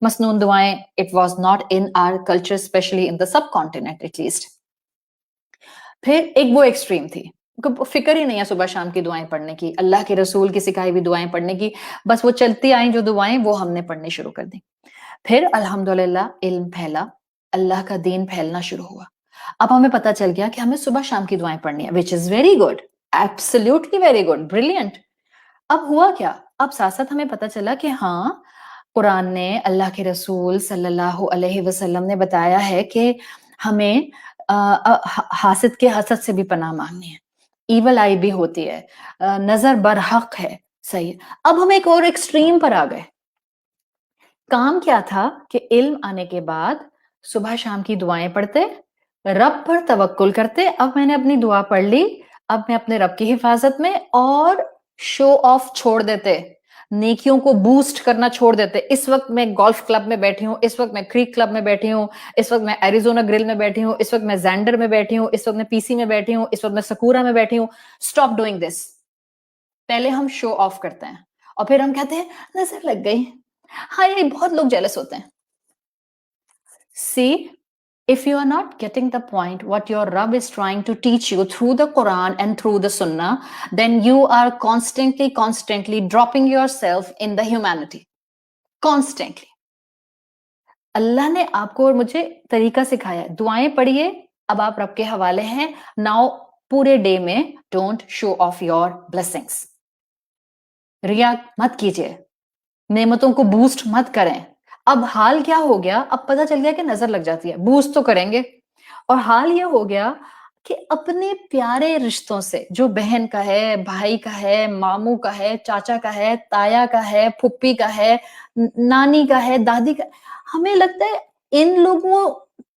مسنون دعائیں it was not in our culture, especially in the subcontinent at least. پھر ایک وہ ایکسٹریم تھی، فکر ہی نہیں ہے صبح شام کی دعائیں پڑھنے کی، اللہ کے رسول کی سکھائی ہوئی دعائیں پڑھنے کی، بس وہ چلتی آئیں جو دعائیں وہ ہم نے پڑھنی شروع کر دی. پھر الحمدللہ علم پھیلا، اللہ کا دین پھیلنا شروع ہوا. اب ہمیں پتا چل گیا کہ ہمیں صبح شام کی دعائیں پڑھنی ہے، which is very good, absolutely very good, brilliant. اب ہوا کیا؟ اب ساتھ ساتھ ہمیں پتا چلا کہ ہاں قرآن نے، اللہ کے رسول صلی اللہ علیہ وسلم نے بتایا ہے کہ ہمیں حاسد کے حسد سے بھی پناہ مانگنی ہے، ایول آئی بھی ہوتی ہے، نظر برحق ہے. صحیح. اب ہم ایک اور ایکسٹریم پر آ گئے. کام کیا تھا کہ علم آنے کے بعد صبح شام کی دعائیں پڑھتے، رب پر توکل کرتے. اب میں نے اپنی دعا پڑھ لی، اب میں اپنے رب کی حفاظت میں، اور شو آف چھوڑ دیتے، نیکیوں کو بوسٹ کرنا چھوڑ دیتے. اس وقت میں گولف کلب میں بیٹھی ہوں، اس وقت میں کریک کلب میں بیٹھی ہوں، اس وقت میں ایریزونا گرل میں بیٹھی ہوں، اس وقت میں زینڈر میں بیٹھی ہوں، اس وقت میں پی سی میں بیٹھی ہوں، اس وقت میں سکورا میں بیٹھی ہوں. Stop doing this. پہلے ہم شو آف کرتے ہیں اور پھر ہم کہتے ہیں نظر لگ گئی. ہاں یہ بہت لوگ جیلس ہوتے ہیں. See, if you are not getting the point what your Rabb is trying to teach you through the Quran and through the Sunnah, then you are constantly dropping yourself in the humanity. Constantly. اللہ نے آپ کو اور مجھے طریقہ سکھایا ہے، دعائیں پڑھیے، اب آپ رب کے حوالے ہیں. ناؤ پورے ڈے میں don't show of your blessings. ریا مت کیجیے، نعمتوں کو بوسٹ مت کریں. اب حال کیا ہو گیا؟ اب پتہ چل گیا کہ نظر لگ جاتی ہے، بوسٹ تو کریں گے. اور حال یہ ہو گیا کہ اپنے پیارے رشتوں سے، جو بہن کا ہے، بھائی کا ہے، ماموں کا ہے، چاچا کا ہے، تایا کا ہے، پھپھی کا ہے، نانی کا ہے، دادی کا، ہمیں لگتا ہے ان لوگوں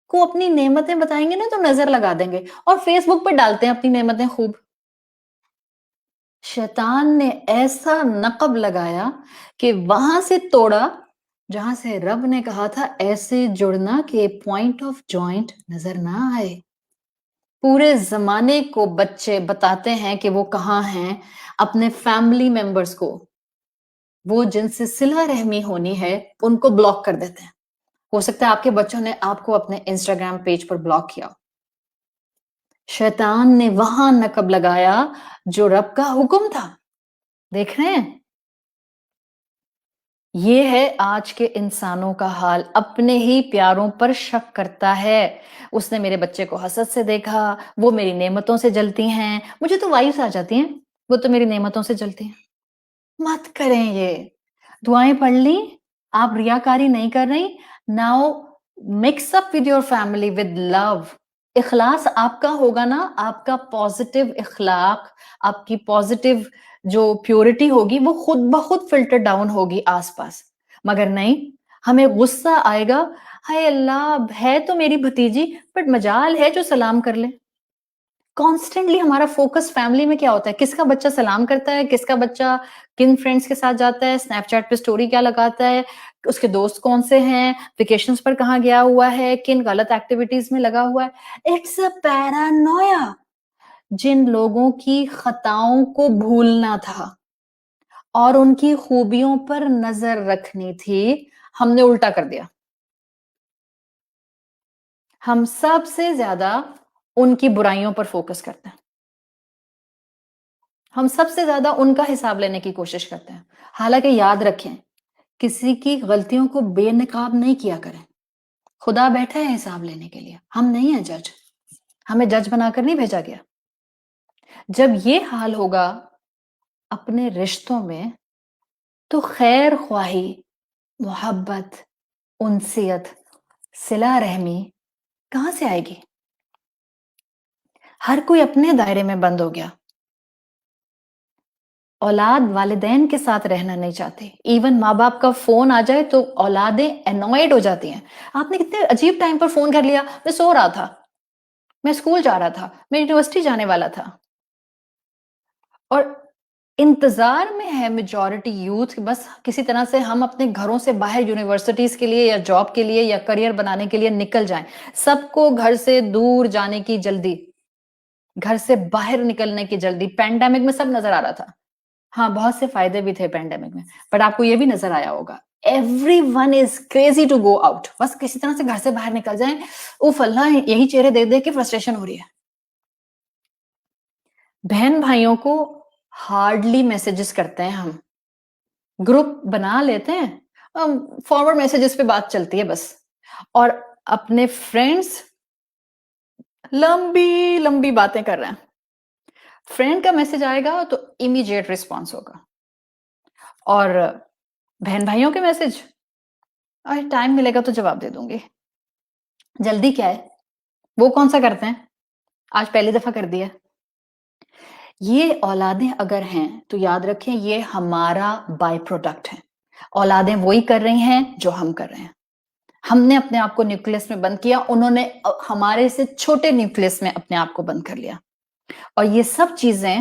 کو اپنی نعمتیں بتائیں گے نا تو نظر لگا دیں گے، اور فیس بک پہ ڈالتے ہیں اپنی نعمتیں خوب. شیطان نے ایسا نقب لگایا کہ وہاں سے توڑا جہاں سے رب نے کہا تھا ایسے جڑنا کہ پوائنٹ آف جوائنٹ نظر نہ آئے. پورے زمانے کو بچے بتاتے ہیں کہ وہ کہاں ہیں، اپنے فیملی ممبرز کو وہ جن سے صلہ رحمی ہونی ہے ان کو بلاک کر دیتے ہیں. ہو سکتا ہے آپ کے بچوں نے آپ کو اپنے انسٹاگرام پیج پر بلاک کیا. شیطان نے وہاں نقب لگایا جو رب کا حکم تھا. دیکھ رہے ہیں، یہ ہے آج کے انسانوں کا حال. اپنے ہی پیاروں پر شک کرتا ہے. اس نے میرے بچے کو حسد سے دیکھا، وہ میری نعمتوں سے جلتی ہیں، مجھے تو وائبس آ جاتی ہیں، وہ تو میری نعمتوں سے جلتی ہیں. مت کریں یہ. دعائیں پڑھ لی، آپ ریاکاری نہیں کر رہی. Now mix up with your family with love. اخلاص آپ کا ہوگا نا، آپ کا پازیٹیو اخلاق، آپ کی پازیٹیو جو پیورٹی ہوگی وہ خود بخود فلٹر ڈاؤن ہوگی آس پاس. مگر نہیں، ہمیں غصہ آئے گا، ہائے اللہ ہے تو میری بھتیجی بٹ مجال ہے جو سلام کر لے. کانسٹنٹلی ہمارا فوکس فیملی میں کیا ہوتا ہے، کس کا بچہ سلام کرتا ہے، کس کا بچہ کن فرینڈس کے ساتھ جاتا ہے، اسنیپ چیٹ پہ سٹوری کیا لگاتا ہے، اس کے دوست کون سے ہیں، ویکیشنز پر کہاں گیا ہوا ہے، کن غلط ایکٹیویٹیز میں لگا ہوا ہے. It's a paranoia. جن لوگوں کی خطاؤں کو بھولنا تھا اور ان کی خوبیوں پر نظر رکھنی تھی، ہم نے الٹا کر دیا. ہم سب سے زیادہ ان کی برائیوں پر فوکس کرتے ہیں. ہم سب سے زیادہ ان کا حساب لینے کی کوشش کرتے ہیں. حالانکہ یاد رکھیں، کسی کی غلطیوں کو بے نقاب نہیں کیا کریں. خدا بیٹھا ہے حساب لینے کے لیے، ہم نہیں ہیں جج. ہمیں جج بنا کر نہیں بھیجا گیا. جب یہ حال ہوگا اپنے رشتوں میں تو خیر خواہی، محبت، انسیت، صلہ رحمی کہاں سے آئے گی؟ ہر کوئی اپنے دائرے میں بند ہو گیا. اولاد والدین کے ساتھ رہنا نہیں چاہتی. ایون ماں باپ کا فون آ جائے تو اولادیں انوائڈ ہو جاتی ہیں. آپ نے کتنے عجیب ٹائم پر فون کر لیا، میں سو رہا تھا، میں اسکول جا رہا تھا، میں یونیورسٹی جانے والا تھا. اور انتظار میں ہے میجورٹی یوتھ، بس کسی طرح سے ہم اپنے گھروں سے باہر یونیورسٹیز کے لیے یا جاب کے لیے یا کریئر بنانے کے لیے نکل جائیں. سب کو گھر سے دور جانے کی جلدی، گھر سے باہر نکلنے کی جلدی. پینڈیمک میں سب نظر آ رہا تھا. ہاں بہت سے فائدے بھی تھے پینڈیمک میں، بٹ آپ کو یہ بھی نظر آیا ہوگا everyone is crazy to go out. بس کسی طرح سے گھر سے باہر نکل جائیں. اوف اللہ، یہی چہرے دیکھ دیکھ کے فرسٹریشن ہو رہی ہے. بہن بھائیوں کو ہارڈلی میسجز کرتے ہیں ہم، گروپ بنا لیتے ہیں، فارورڈ میسجز پہ بات چلتی ہے بس. اور اپنے فرینڈس لمبی لمبی باتیں کر رہے ہیں. فرینڈ کا میسج آئے گا تو امیڈیٹ ریسپانس ہوگا، اور بہن بھائیوں کے میسج ٹائم ملے گا تو جواب دے دوں گی. جلدی کیا ہے، وہ کون سا کرتے ہیں، آج پہلی دفعہ کر دیا. یہ اولادیں اگر ہیں تو یاد رکھیں یہ ہمارا بائی پروڈکٹ ہے. اولادیں وہی کر رہی ہیں جو ہم کر رہے ہیں. ہم نے اپنے آپ کو نیوکلس میں بند کیا، انہوں نے ہمارے سے چھوٹے نیوکلس میں اپنے آپ کو بند کر لیا. اور یہ سب چیزیں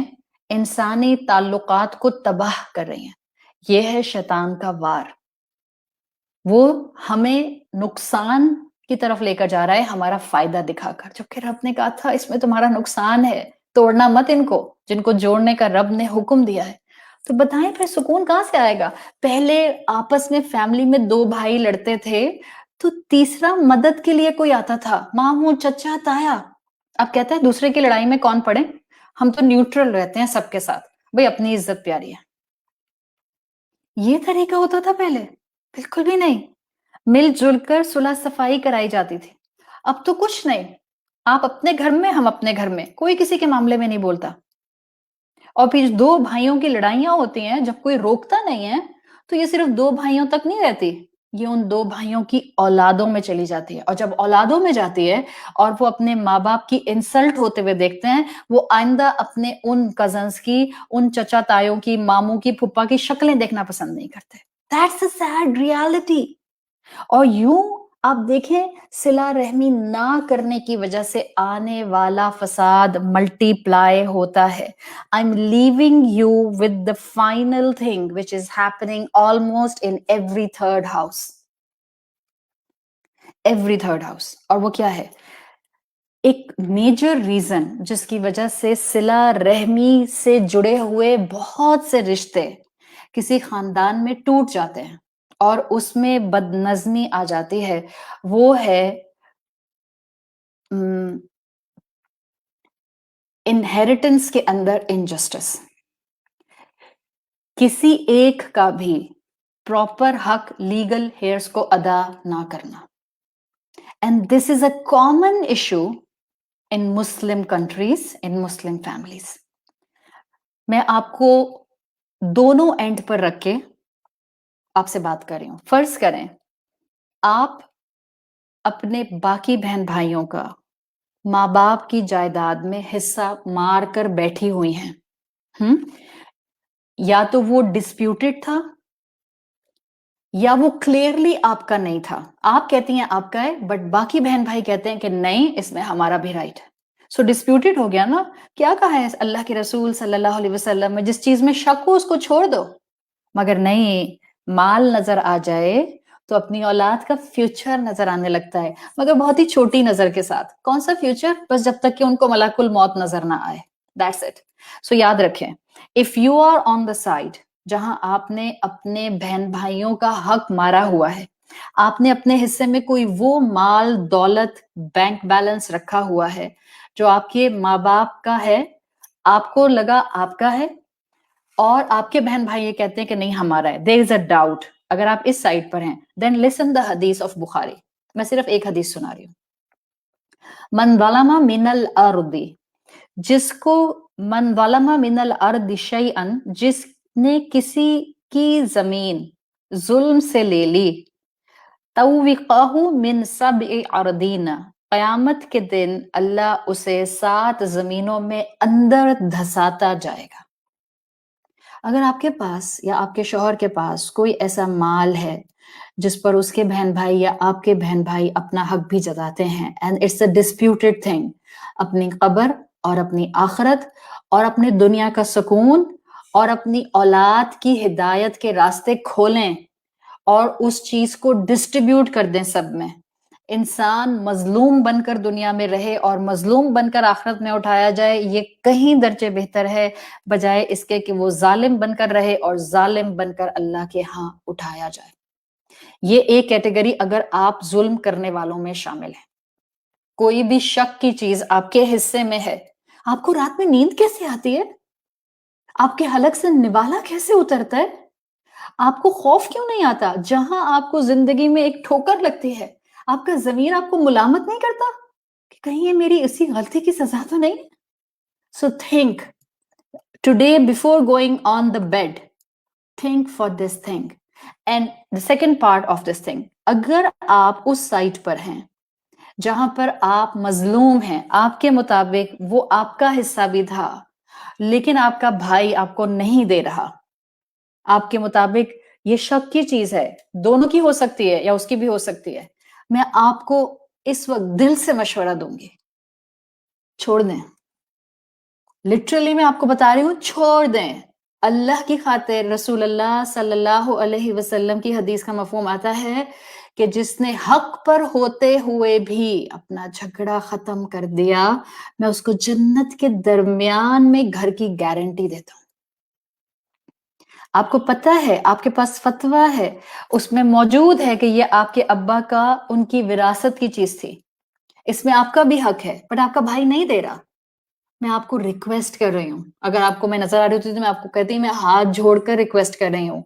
انسانی تعلقات کو تباہ کر رہی ہیں. یہ ہے شیطان کا وار. وہ ہمیں نقصان کی طرف لے کر جا رہا ہے ہمارا فائدہ دکھا کر، جبکہ رب نے کہا تھا اس میں تمہارا نقصان ہے، توڑنا مت ان کو جن کو جوڑنے کا رب نے حکم دیا ہے. تو بتائیں پھر سکون کہاں سے آئے گا؟ پہلے آپس میں فیملی میں 2 بھائی لڑتے تھے تو تیسرا مدد کے لیے کوئی آتا تھا، ماموں، چچا، تایا. اب کہتے ہیں دوسرے کی لڑائی میں کون پڑے، ہم تو نیوٹرل رہتے ہیں سب کے ساتھ، بھئی اپنی عزت پیاری ہے. یہ طریقہ ہوتا تھا پہلے؟ بالکل بھی نہیں. مل جل کر صلح صفائی کرائی جاتی تھی. اب تو کچھ نہیں، آپ اپنے گھر میں، ہم اپنے گھر میں، کوئی کسی کے معاملے میں نہیں بولتا. اور پھر 2 بھائیوں کی لڑائیاں ہوتی ہیں جب کوئی روکتا نہیں ہے تو یہ صرف 2 بھائیوں تک نہیں رہتی، یہ ان 2 بھائیوں کی اولادوں میں چلی جاتی ہے. اور جب اولادوں میں جاتی ہے اور وہ اپنے ماں باپ کی انسلٹ ہوتے ہوئے دیکھتے ہیں، وہ آئندہ اپنے ان کزنز کی، ان چچا تایوں کی، ماموں کی، پھپھا کی شکلیں دیکھنا پسند نہیں کرتے. That's a sad reality. اور یوں آپ دیکھیں صلہ رحمی نہ کرنے کی وجہ سے آنے والا فساد ملٹی پلائی ہوتا ہے. I'm leaving you with the final thing which is happening almost in every third house. Every third house. اور وہ کیا ہے؟ ایک میجر ریزن جس کی وجہ سے صلہ رحمی سے جڑے ہوئے بہت سے رشتے کسی خاندان میں ٹوٹ جاتے ہیں اور اس میں بد نظمی آ جاتی ہے، وہ ہے انہیریٹنس کے اندر انجسٹس. کسی ایک کا بھی پراپر حق لیگل ہیئرس کو ادا نہ کرنا. And this is a common issue in Muslim countries, in Muslim families. میں آپ کو دونوں اینڈ پر رکھ کے آپ سے بات کر رہی ہوں. فرض کریں آپ اپنے باقی بہن بھائیوں کا ماں باپ کی جائیداد میں حصہ مار کر بیٹھی ہوئی ہیں. یا تو وہ ڈسپیوٹڈ تھا یا وہ کلیئرلی آپ کا نہیں تھا. آپ کہتی ہیں آپ کا ہے، بٹ باقی بہن بھائی کہتے ہیں کہ نہیں، اس میں ہمارا بھی رائٹ ہے. سو ڈسپیوٹڈ ہو گیا نا. کیا کہا ہے اللہ کے رسول صلی اللہ علیہ وسلم میں؟ جس چیز میں شک ہو اس کو چھوڑ دو. مگر نہیں، مال نظر آ جائے تو اپنی اولاد کا فیوچر نظر آنے لگتا ہے، مگر بہت ہی چھوٹی نظر کے ساتھ. کون سا فیوچر؟ بس جب تک کہ ان کو ملک الموت نظر نہ آئے. That's it. سو یاد رکھیں، if you are on the side جہاں آپ نے اپنے بہن بھائیوں کا حق مارا ہوا ہے، آپ نے اپنے حصے میں کوئی وہ مال دولت بینک بیلنس رکھا ہوا ہے جو آپ کے ماں باپ کا ہے، آپ کو لگا آپ کا ہے، اور آپ کے بہن بھائی یہ کہتے ہیں کہ نہیں ہمارا ہے، there is a doubt. اگر آپ اس سائڈ پر ہیں then listen the hadith of بخاری. میں صرف ایک حدیث سنا رہی ہوں. من ظلم من الارض، جس کو من ظلم من الارض شیئا، جس نے کسی کی زمین ظلم سے لے لی، توقاہ من سبع اردین، قیامت کے دن اللہ اسے 7 زمینوں میں اندر دھساتا جائے گا. اگر آپ کے پاس یا آپ کے شوہر کے پاس کوئی ایسا مال ہے جس پر اس کے بہن بھائی یا آپ کے بہن بھائی اپنا حق بھی جتاتے ہیں، and it's a disputed thing, اپنی قبر اور اپنی آخرت اور اپنے دنیا کا سکون اور اپنی اولاد کی ہدایت کے راستے کھولیں اور اس چیز کو ڈسٹریبیوٹ کر دیں سب میں. انسان مظلوم بن کر دنیا میں رہے اور مظلوم بن کر آخرت میں اٹھایا جائے، یہ کہیں درجے بہتر ہے بجائے اس کے کہ وہ ظالم بن کر رہے اور ظالم بن کر اللہ کے ہاں اٹھایا جائے. یہ ایک کیٹیگری اگر آپ ظلم کرنے والوں میں شامل ہیں. کوئی بھی شک کی چیز آپ کے حصے میں ہے، آپ کو رات میں نیند کیسے آتی ہے؟ آپ کے حلق سے نوالا کیسے اترتا ہے؟ آپ کو خوف کیوں نہیں آتا جہاں آپ کو زندگی میں ایک ٹھوکر لگتی ہے؟ آپ کا ضمیر آپ کو ملامت نہیں کرتا کہ کہیں یہ میری اسی غلطی کی سزا تو نہیں؟ So think today before going on the bed, think for this thing. And the second part of this thing, اگر آپ اس سائٹ پر ہیں جہاں پر آپ مظلوم ہیں، آپ کے مطابق وہ آپ کا حصہ بھی تھا لیکن آپ کا بھائی آپ کو نہیں دے رہا، آپ کے مطابق یہ شک کی چیز ہے، دونوں کی ہو سکتی ہے یا اس کی بھی ہو سکتی ہے، میں آپ کو اس وقت دل سے مشورہ دوں گی، چھوڑ دیں. لٹرلی میں آپ کو بتا رہی ہوں، چھوڑ دیں. اللہ کی خاطر رسول اللہ صلی اللہ علیہ وسلم کی حدیث کا مفہوم آتا ہے کہ جس نے حق پر ہوتے ہوئے بھی اپنا جھگڑا ختم کر دیا، میں اس کو جنت کے درمیان میں گھر کی گارنٹی دیتا ہوں. آپ کو پتا ہے، آپ کے پاس فتویٰ ہے، اس میں موجود ہے کہ یہ آپ کے ابا کا ان کی وراثت کی چیز تھی، اس میں آپ کا بھی حق ہے، بٹ آپ کا بھائی نہیں دے رہا. میں آپ کو ریکویسٹ کر رہی ہوں، اگر آپ کو میں نظر آ رہی ہوتی تو میں آپ کو کہتی ہوں، میں ہاتھ جوڑ کر ریکویسٹ کر رہی ہوں،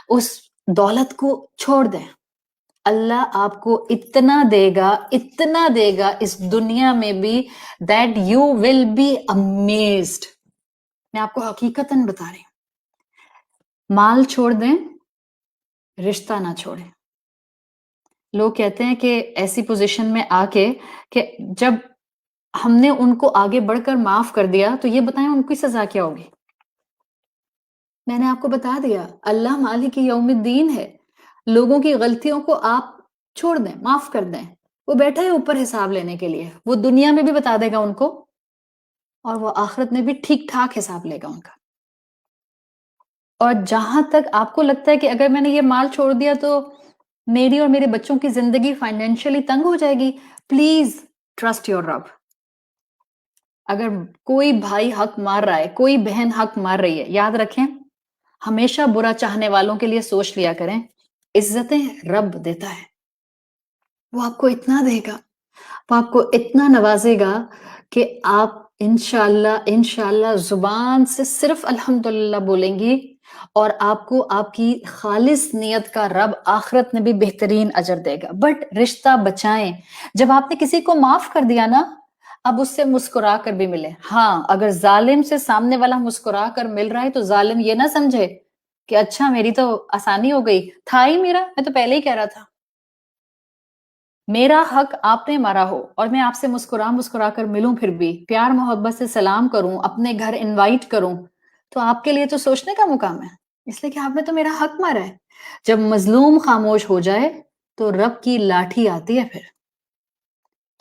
اس دولت کو چھوڑ دیں. اللہ آپ کو اتنا دے گا اس دنیا میں بھی that you will be amazed. میں آپ کو حقیقتاً بتا رہی ہوں. مال چھوڑ دیں، رشتہ نہ چھوڑیں. لوگ کہتے ہیں کہ ایسی پوزیشن میں آ کے کہ جب ہم نے ان کو آگے بڑھ کر معاف کر دیا تو یہ بتائیں ان کی سزا کیا ہوگی؟ میں نے آپ کو بتا دیا، اللہ مالک یوم الدین ہے. لوگوں کی غلطیوں کو آپ چھوڑ دیں، معاف کر دیں. وہ بیٹھا ہے اوپر حساب لینے کے لیے، وہ دنیا میں بھی بتا دے گا ان کو اور وہ آخرت میں بھی ٹھیک ٹھاک حساب لے گا ان کا. اور جہاں تک آپ کو لگتا ہے کہ اگر میں نے یہ مال چھوڑ دیا تو میری اور میرے بچوں کی زندگی فائنینشلی تنگ ہو جائے گی. پلیز ٹرسٹ یور رب. اگر کوئی بھائی حق مار رہا ہے، کوئی بہن حق مار رہی ہے، یاد رکھیں ہمیشہ برا چاہنے والوں کے لیے سوچ لیا کریں، عزتیں رب دیتا ہے. وہ آپ کو اتنا دے گا، وہ آپ کو اتنا نوازے گا کہ آپ انشاءاللہ زبان سے صرف الحمدللہ بولیں گی، اور آپ کو آپ کی خالص نیت کا رب آخرت میں بھی بہترین اجر دے گا. بٹ رشتہ بچائیں. جب آپ نے کسی کو معاف کر دیا نا، اب اس سے مسکرا کر بھی ملے. ہاں اگر ظالم سے سامنے والا مسکرا کر مل رہا ہے تو ظالم یہ نہ سمجھے کہ اچھا میری تو آسانی ہو گئی، تھا ہی میرا، میں تو پہلے ہی کہہ رہا تھا. میرا حق آپ نے مارا ہو اور میں آپ سے مسکرا کر ملوں، پھر بھی پیار محبت سے سلام کروں، اپنے گھر انوائٹ کروں، تو آپ کے لیے تو سوچنے کا مقام ہے، اس لیے کہ آپ نے تو میرا حق مارا ہے. جب مظلوم خاموش ہو جائے تو رب کی لاٹھی آتی ہے. پھر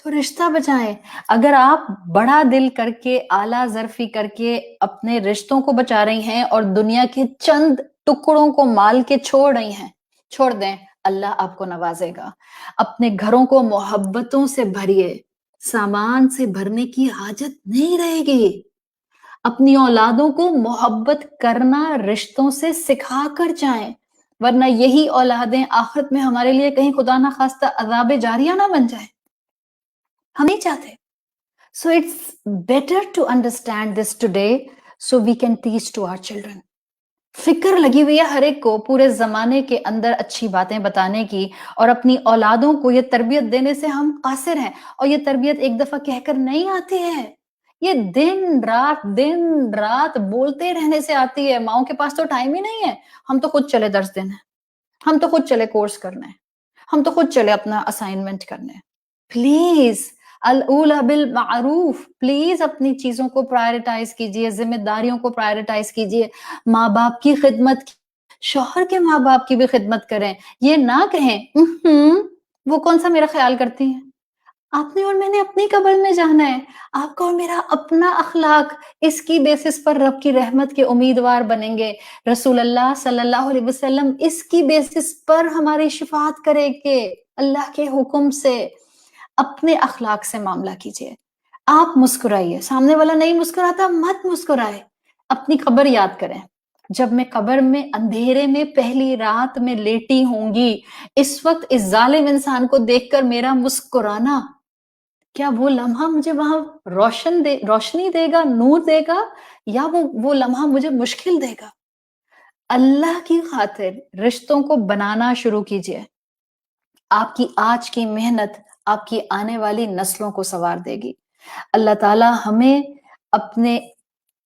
تو رشتہ بچائیں. اگر آپ بڑا دل کر کے، اعلیٰ ظرفی کر کے اپنے رشتوں کو بچا رہی ہیں اور دنیا کے چند ٹکڑوں کو مال کے چھوڑ رہی ہیں، چھوڑ دیں، اللہ آپ کو نوازے گا. اپنے گھروں کو محبتوں سے بھریے، سامان سے بھرنے کی حاجت نہیں رہے گی. اپنی اولادوں کو محبت کرنا رشتوں سے سکھا کر جائیں، ورنہ یہی اولادیں آخرت میں ہمارے لیے کہیں خدا نہ خواستہ عذاب جاریہ نہ بن جائیں. ہم نہیں چاہتے. So it's better to understand this today so we can teach to our children. فکر لگی ہوئی ہے ہر ایک کو پورے زمانے کے اندر اچھی باتیں بتانے کی، اور اپنی اولادوں کو یہ تربیت دینے سے ہم قاصر ہیں. اور یہ تربیت ایک دفعہ کہہ کر نہیں آتی ہے، یہ دن رات بولتے رہنے سے آتی ہے. ماؤں کے پاس تو ٹائم ہی نہیں ہے. ہم تو خود چلے درس دینے، ہم تو خود چلے کورس کرنے، ہم تو خود چلے اپنا اسائنمنٹ کرنے. پلیز الاولی بالمعروف، پلیز اپنی چیزوں کو پرائرٹائز کیجئے، ذمہ داریوں کو پرائرٹائز کیجئے. ماں باپ کی خدمت، شوہر کے ماں باپ کی بھی خدمت کریں. یہ نہ کہیں وہ کون سا میرا خیال کرتی ہیں. آپ نے اور میں نے اپنی قبر میں جانا ہے. آپ کا اور میرا اپنا اخلاق، اس کی بیسس پر رب کی رحمت کے امیدوار بنیں گے. رسول اللہ صلی اللہ علیہ وسلم اس کی بیسس پر ہماری شفاعت کرے گے اللہ کے حکم سے. اپنے اخلاق سے معاملہ کیجئے. آپ مسکرائیے، سامنے والا نہیں مسکراتا مت مسکرائے. اپنی قبر یاد کریں. جب میں قبر میں اندھیرے میں پہلی رات میں لیٹی ہوں گی، اس وقت اس ظالم انسان کو دیکھ کر میرا مسکرانا، کیا وہ لمحہ مجھے وہاں روشنی دے گا، نور دے گا، یا وہ لمحہ مجھے مشکل دے گا؟ اللہ کی خاطر رشتوں کو بنانا شروع کیجئے. آپ کی آج کی محنت آپ کی آنے والی نسلوں کو سنوار دے گی. اللہ تعالی ہمیں اپنے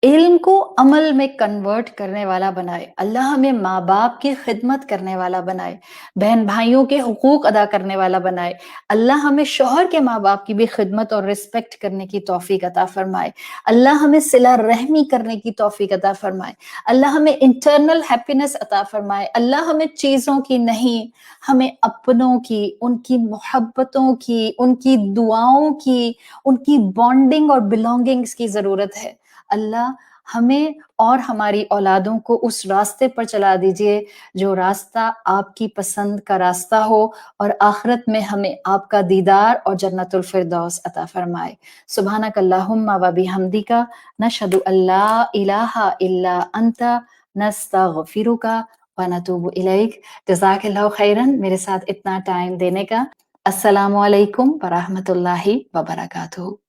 علم کو عمل میں کنورٹ کرنے والا بنائے. اللہ ہمیں ماں باپ کی خدمت کرنے والا بنائے، بہن بھائیوں کے حقوق ادا کرنے والا بنائے. اللہ ہمیں شوہر کے ماں باپ کی بھی خدمت اور رسپیکٹ کرنے کی توفیق عطا فرمائے. اللہ ہمیں صلہ رحمی کرنے کی توفیق عطا فرمائے. اللہ ہمیں انٹرنل ہیپینس عطا فرمائے. اللہ ہمیں چیزوں کی نہیں، ہمیں اپنوں کی، ان کی محبتوں کی، ان کی دعاؤں کی، ان کی بانڈنگ اور بلونگنگز کی ضرورت ہے. اللہ ہمیں اور ہماری اولادوں کو اس راستے پر چلا دیجئے جو راستہ آپ کی پسند کا راستہ ہو، اور آخرت میں ہمیں آپ کا دیدار اور جنت الفردوس عطا فرمائے. سبحانک اللہم و بحمدک، نشہد ان لا الہ الا انت، نستغفرک و نتوب الیک. جزاک اللہ خیرن میرے ساتھ اتنا ٹائم دینے کا. السلام علیکم ورحمۃ اللہ وبرکاتہ.